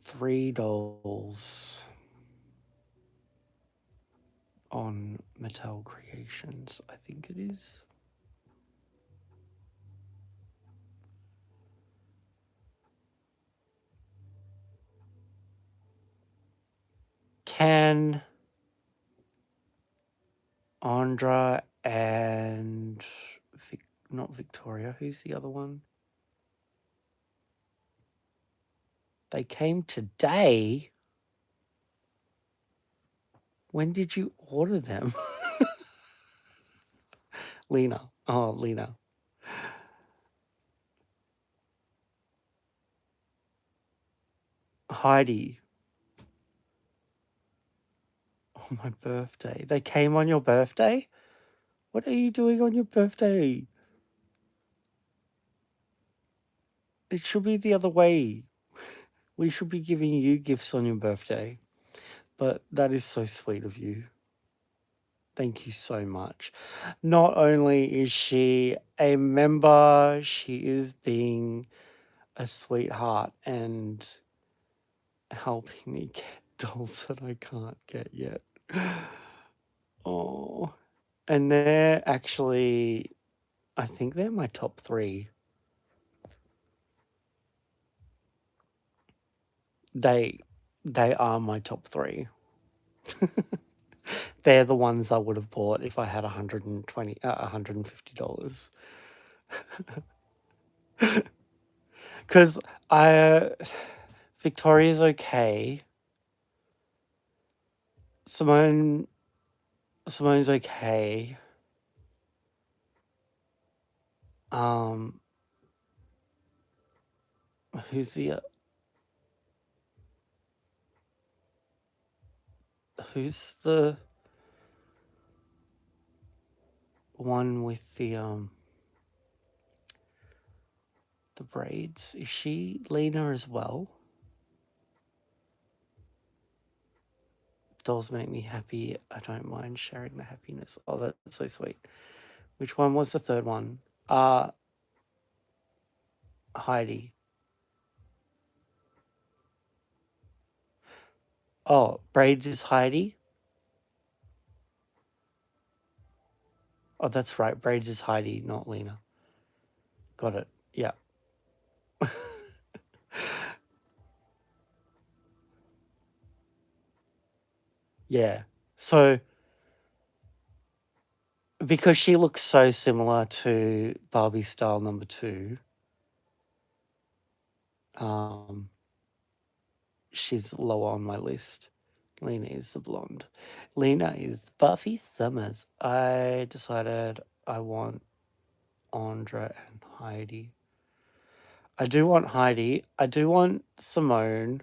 3 dolls on Mattel Creations, I think it is. Ken, Andra, and not Victoria. Who's the other one? They came today. When did you order them? Lena. Oh, Lena. Heidi. On my birthday. They came on your birthday? What are you doing on your birthday? It should be the other way. We should be giving you gifts on your birthday. But that is so sweet of you. Thank you so much. Not only is she a member, she is being a sweetheart and helping me get dolls that I can't get yet. Oh. And they're actually, I think they're my top 3. They are my top 3. They're the ones I would have bought if I had $150. Because Victoria's okay. Simone's okay. Who's the one with the braids? Is she Lena as well? Dolls make me happy. I don't mind sharing the happiness. Oh, that's so sweet. Which one was the third one? Heidi. Oh, braids is Heidi. Oh, that's right. Braids is Heidi, not Lena. Got it. Yeah. Yeah. So, because she looks so similar to Barbie Style number 2, she's lower on my list. Lena is the blonde. Lena is Buffy Summers. I decided I want Andra and Heidi. I do want Heidi. I do want Simone.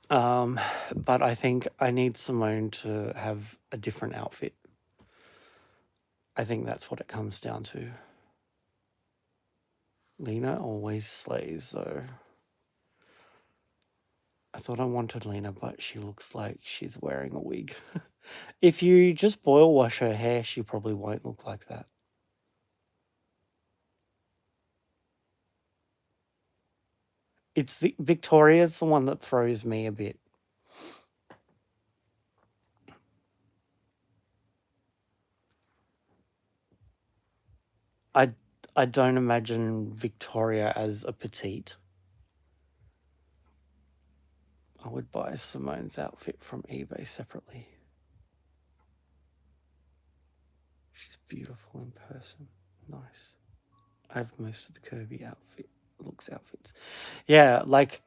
But I think I need Simone to have a different outfit. I think that's what it comes down to. Lena always slays, though. I thought I wanted Lena, but she looks like she's wearing a wig. If you just boil wash her hair, she probably won't look like that. It's Victoria's the one that throws me a bit. I don't imagine Victoria as a petite. I would buy Simone's outfit from eBay separately. She's beautiful in person. Nice. I have most of the Kirby outfits. Yeah, like,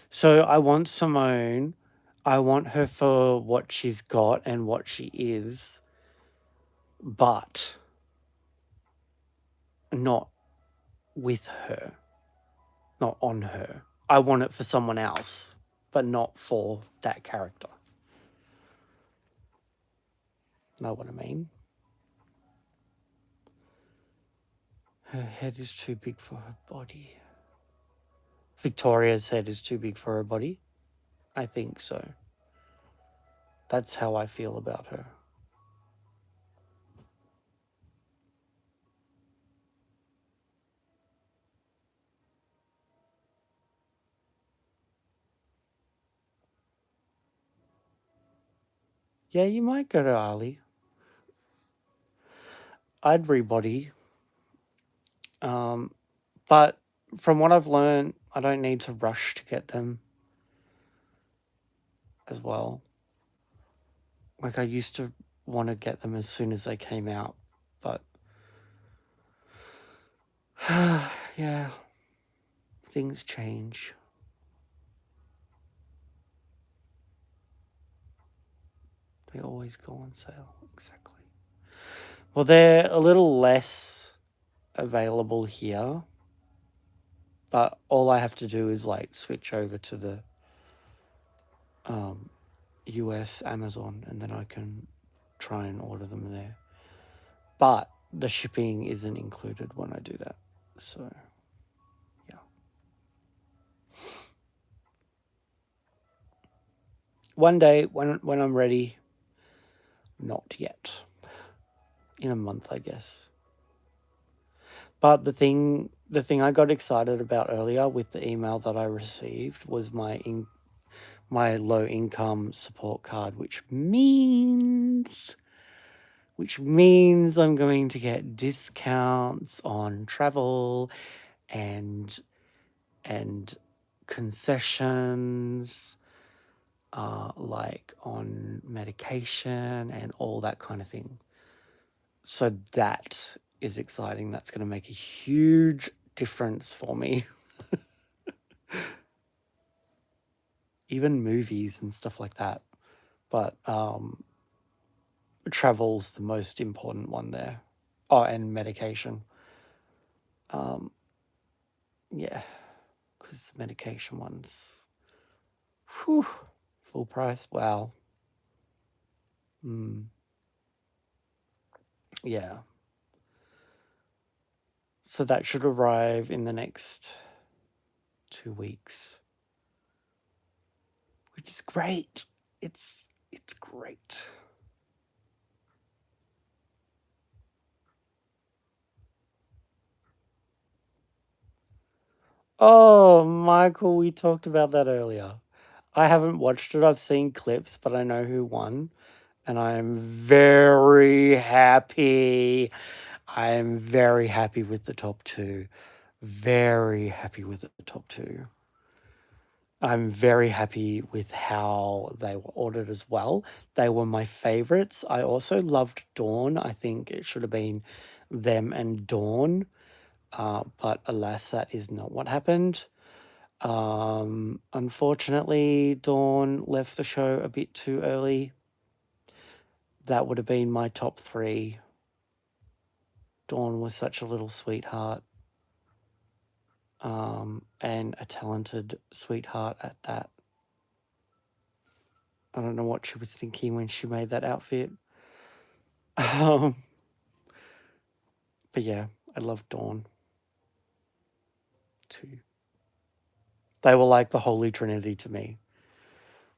so I want Simone. I want her for what she's got and what she is, but not with her, not on her. I want it for someone else, but not for that character. Know what I mean? Her head is too big for her body. Victoria's head is too big for her body? I think so. That's how I feel about her. Yeah, you might go to Ali. I'd rebody. But from what I've learned, I don't need to rush to get them as well. Like, I used to want to get them as soon as they came out, but yeah, things change. They always go on sale, exactly. Well, they're a little less available here, but all I have to do is like switch over to the US Amazon, and then I can try and order them there. But the shipping isn't included when I do that. So, yeah. one day when I'm ready. Not yet. In a month, I guess. But the thing I got excited about earlier with the email that I received was my low income support card, which means I'm going to get discounts on travel and concessions, like on medication and all that kind of thing. So that is exciting. That's going to make a huge difference for me. Even movies and stuff like that. But travel's the most important one there. Oh, and medication. Yeah, because the medication one's full price. Wow. Yeah. So that should arrive in the next 2 weeks, which is great. It's great. Oh, Michael, we talked about that earlier. I haven't watched it. I've seen clips, but I know who won. And I'm very happy. I am very happy with the top two. Very happy with the top two. I'm very happy with how they were ordered as well. They were my favorites. I also loved Dawn. I think it should have been them and Dawn. But alas, that is not what happened. Unfortunately, Dawn left the show a bit too early. That would have been my top three. Dawn was such a little sweetheart. And a talented sweetheart at that. I don't know what she was thinking when she made that outfit. But yeah, I love Dawn too. They were like the Holy Trinity to me.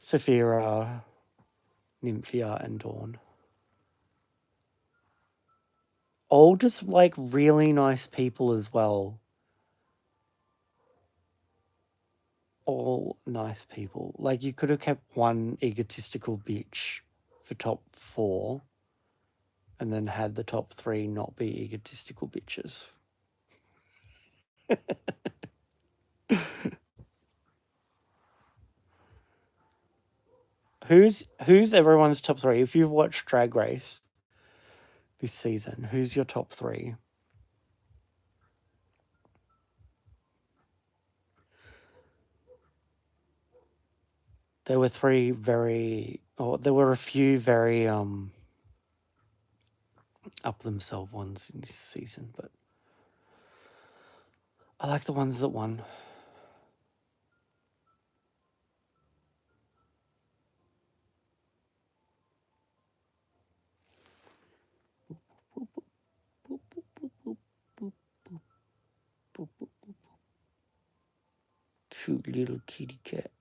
Saphira, Nymphia, and Dawn. All just like really nice people as well. All nice people. Like you could have kept one egotistical bitch for top 4 and then had the top 3 not be egotistical bitches. Who's everyone's top 3? If you've watched Drag Race this season, who's your top 3? There were there were a few very up themselves ones in this season, but I like the ones that won. Cute little kitty cat.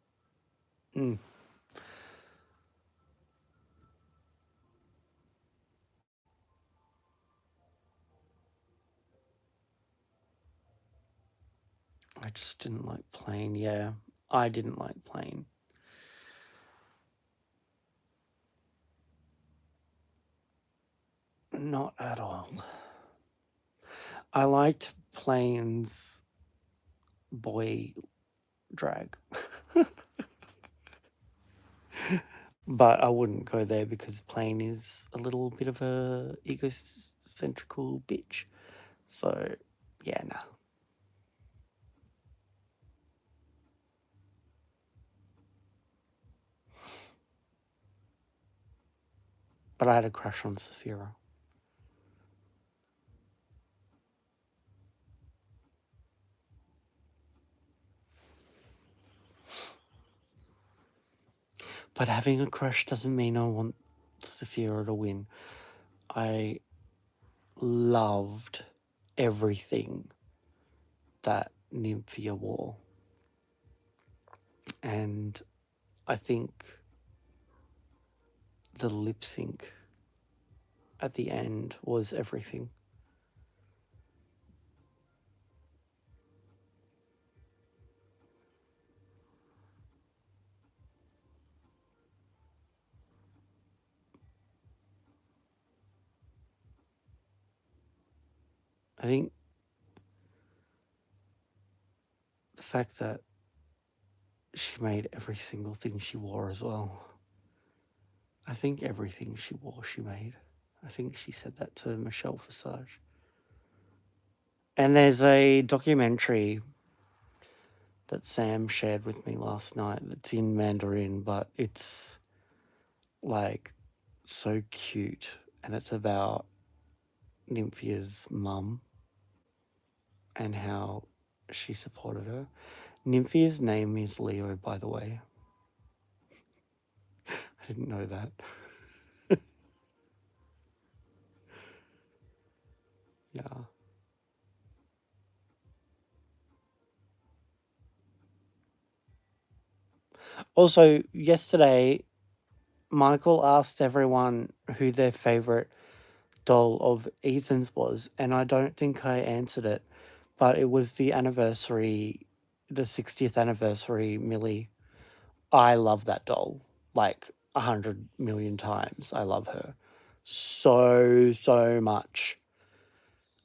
I just didn't like Plane. Yeah, I didn't like Plane. Not at all. I liked Plane's boy drag. But I wouldn't go there because Plane is a little bit of a egocentrical bitch. So, yeah, nah. But I had a crush on Saphira. But having a crush doesn't mean I want Saphira to win. I loved everything that Nymphia wore. And I think the lip sync at the end was everything. I think the fact that she made every single thing she wore as well. I think everything she wore, she made. I think she said that to Michelle Visage. And there's a documentary that Sam shared with me last night that's in Mandarin, but it's like so cute. And it's about Nymphia's mum and how she supported her. Nymphia's name is Leo, by the way. I didn't know that. Yeah. Also, yesterday, Michael asked everyone who their favourite doll of Ethan's was, and I don't think I answered it, but it was the 60th anniversary Millie. I love that doll like 100 million times. I love her so much.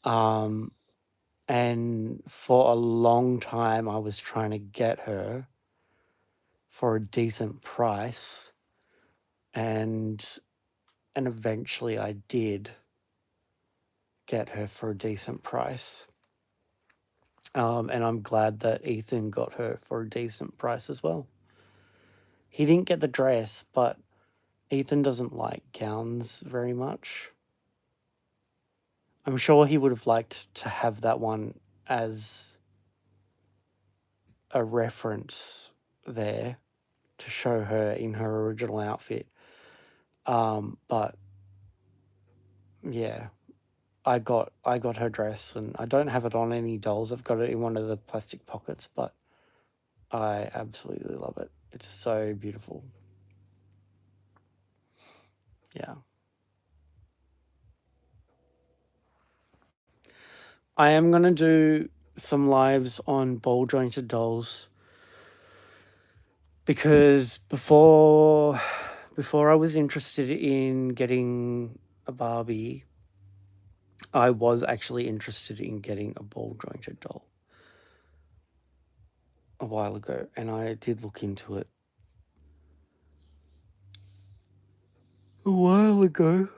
And for a long time, I was trying to get her for a decent price, and eventually I did get her for a decent price. And I'm glad that Ethan got her for a decent price as well. He didn't get the dress, but Ethan doesn't like gowns very much. I'm sure he would have liked to have that one as a reference there to show her in her original outfit. But yeah, I got her dress, and I don't have it on any dolls. I've got it in one of the plastic pockets, but I absolutely love it. It's so beautiful. Yeah. I am going to do some lives on ball jointed dolls because before I was interested in getting a Barbie, I was actually interested in getting a ball jointed doll a while ago, and I did look into it a while ago,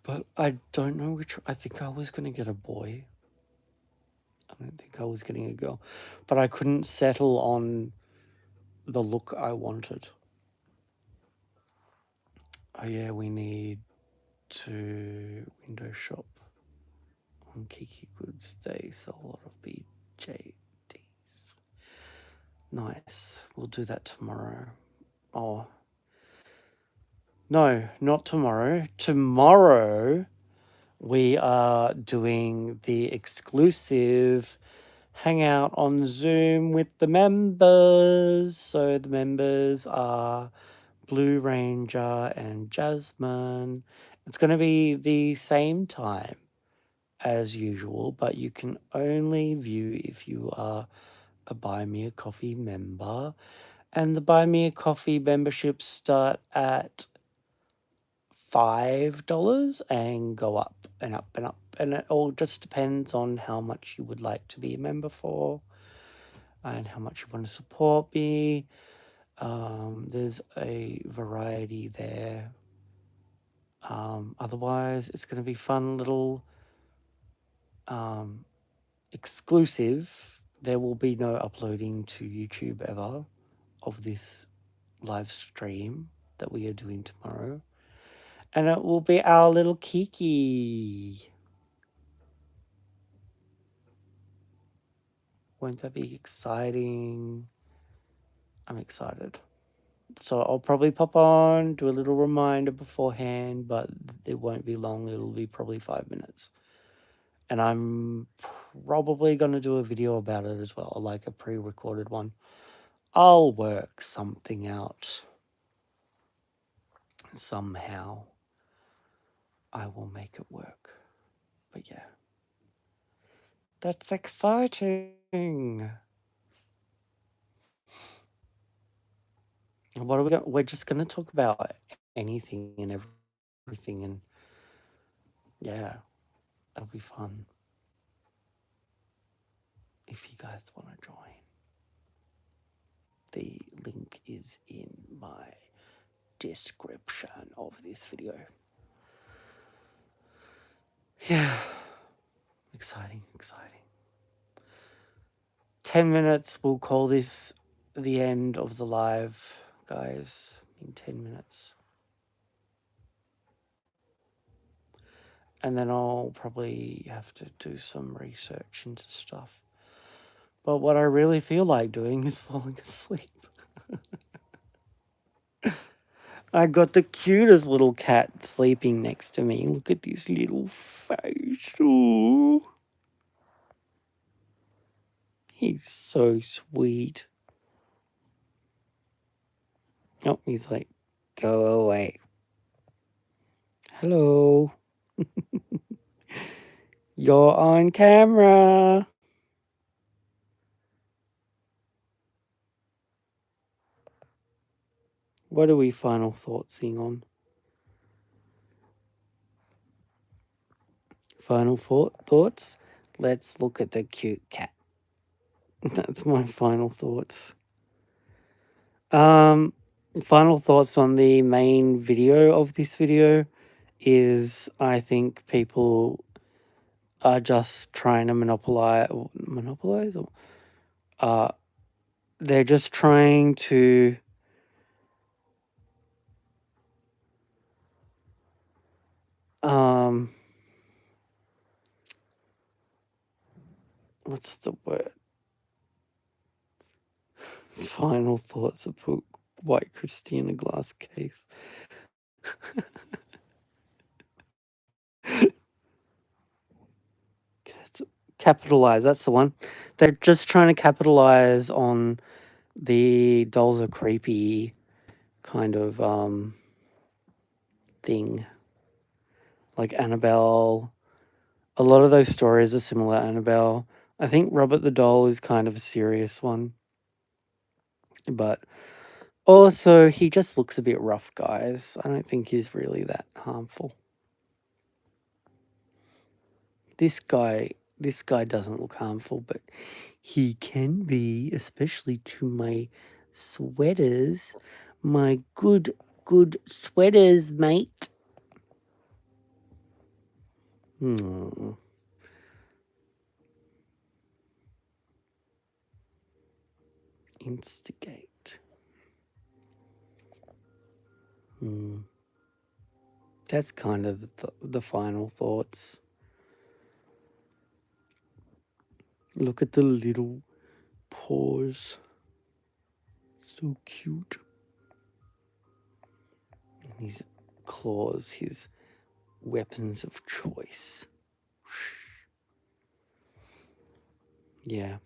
but I don't know which. I think I was going to get a boy. I don't think I was getting a girl, but I couldn't settle on the look I wanted. Oh yeah, we need to window shop on Kiki Goods. They sell a lot of BJDs. Nice. We'll do that tomorrow. Oh. No, not tomorrow. Tomorrow we are doing the exclusive hangout on Zoom with the members. So the members are Blue Ranger and Jasmine. It's going to be the same time as usual, but you can only view if you are a Buy Me a Coffee member. And the Buy Me a Coffee memberships start at $5 and go up and up and up. And it all just depends on how much you would like to be a member for and how much you want to support me. There's a variety there. Otherwise, it's going to be fun little exclusive. There will be no uploading to YouTube ever of this live stream that we are doing tomorrow. And it will be our little Kiki. Won't that be exciting? I'm excited. So I'll probably pop on, do a little reminder beforehand, but it won't be long. It'll be probably 5 minutes. And I'm probably going to do a video about it as well, like a pre-recorded one. I'll work something out. somehow I will make it work. But yeah, that's exciting. What are we going? We're just going to talk about anything and everything, and yeah, it'll be fun. If you guys want to join, the link is in my description of this video. Yeah, exciting. 10 minutes, we'll call this the end of the live, guys, in 10 minutes. And then I'll probably have to do some research into stuff. But what I really feel like doing is falling asleep. I got the cutest little cat sleeping next to me. Look at this little face. Oh, he's so sweet. Oh, he's like, go away. Hello. You're on camera. What are we final thoughtsing on? Final thoughts? Let's look at the cute cat. That's my final thoughts. Final thoughts on the main video of this video is I think people are just trying to monopolize, or they're just trying to what's the word? Final thoughts of put White Christie in a glass case. Capitalize, that's the one. They're just trying to capitalize on the dolls are creepy kind of thing. Like Annabelle. A lot of those stories are similar to Annabelle. I think Robert the Doll is kind of a serious one. But also, he just looks a bit rough, guys. I don't think he's really that harmful. This guy doesn't look harmful, but he can be, especially to my sweaters. My good sweaters, mate. Instigate. That's kind of the final thoughts. Look at the little paws. So cute. And his claws, his weapons of choice. Yeah.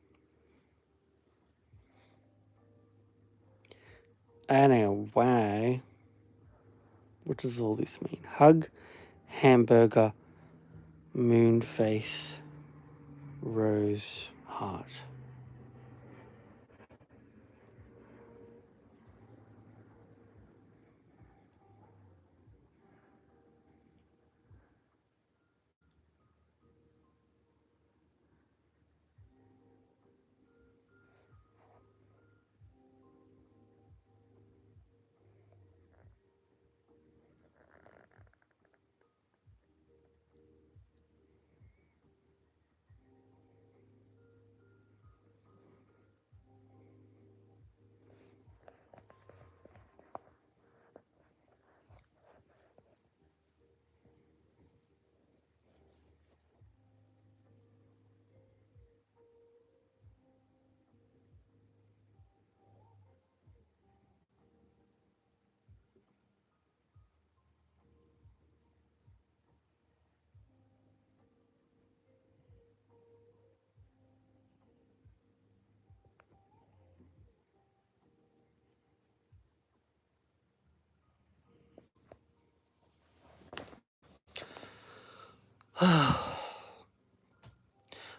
Anyway, what does all this mean? Hug, hamburger, moon face, rose, heart.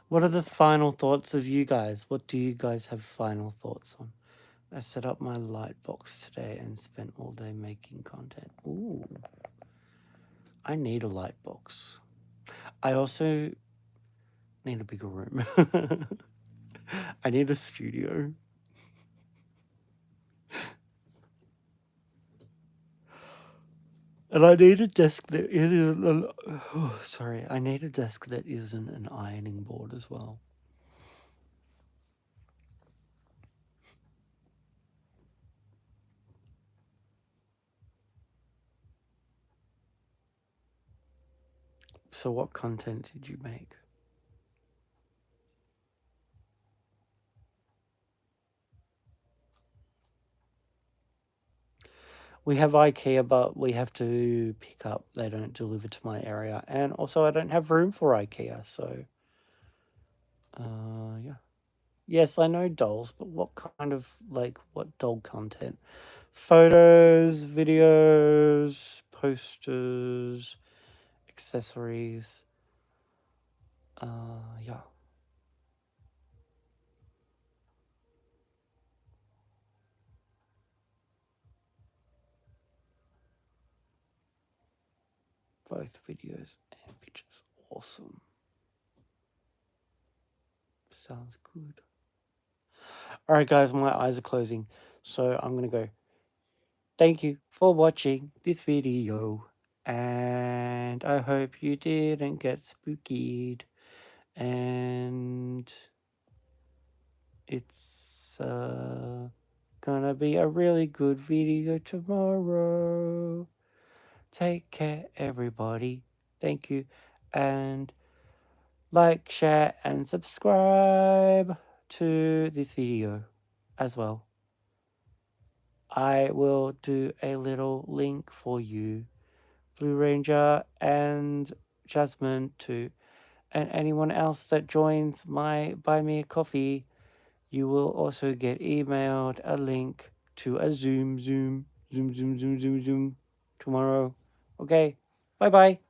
What are the final thoughts of you guys? What do you guys have final thoughts on? I set up my light box today and spent all day making content. Ooh. I need a light box. I also need a bigger room. I need a studio. And I need a desk that isn't sorry, I need a desk that isn't an ironing board as well. So what content did you make? We have IKEA, but we have to pick up. They don't deliver to my area. And also I don't have room for IKEA, so yeah. Yes, I know dolls, but what kind of, like, what doll content? Photos, videos, posters, accessories. Yeah. Both videos and pictures. Awesome. Sounds good. All right, guys, my eyes are closing, so I'm going to go. Thank you for watching this video, and I hope you didn't get spookied, and it's gonna be a really good video tomorrow. Take care, everybody. Thank you, and like, share, and subscribe to this video as well. I will do a little link for you, Blue Ranger and Jasmine too, and anyone else that joins my Buy Me a Coffee. You will also get emailed a link to a Zoom tomorrow. Okay, bye-bye.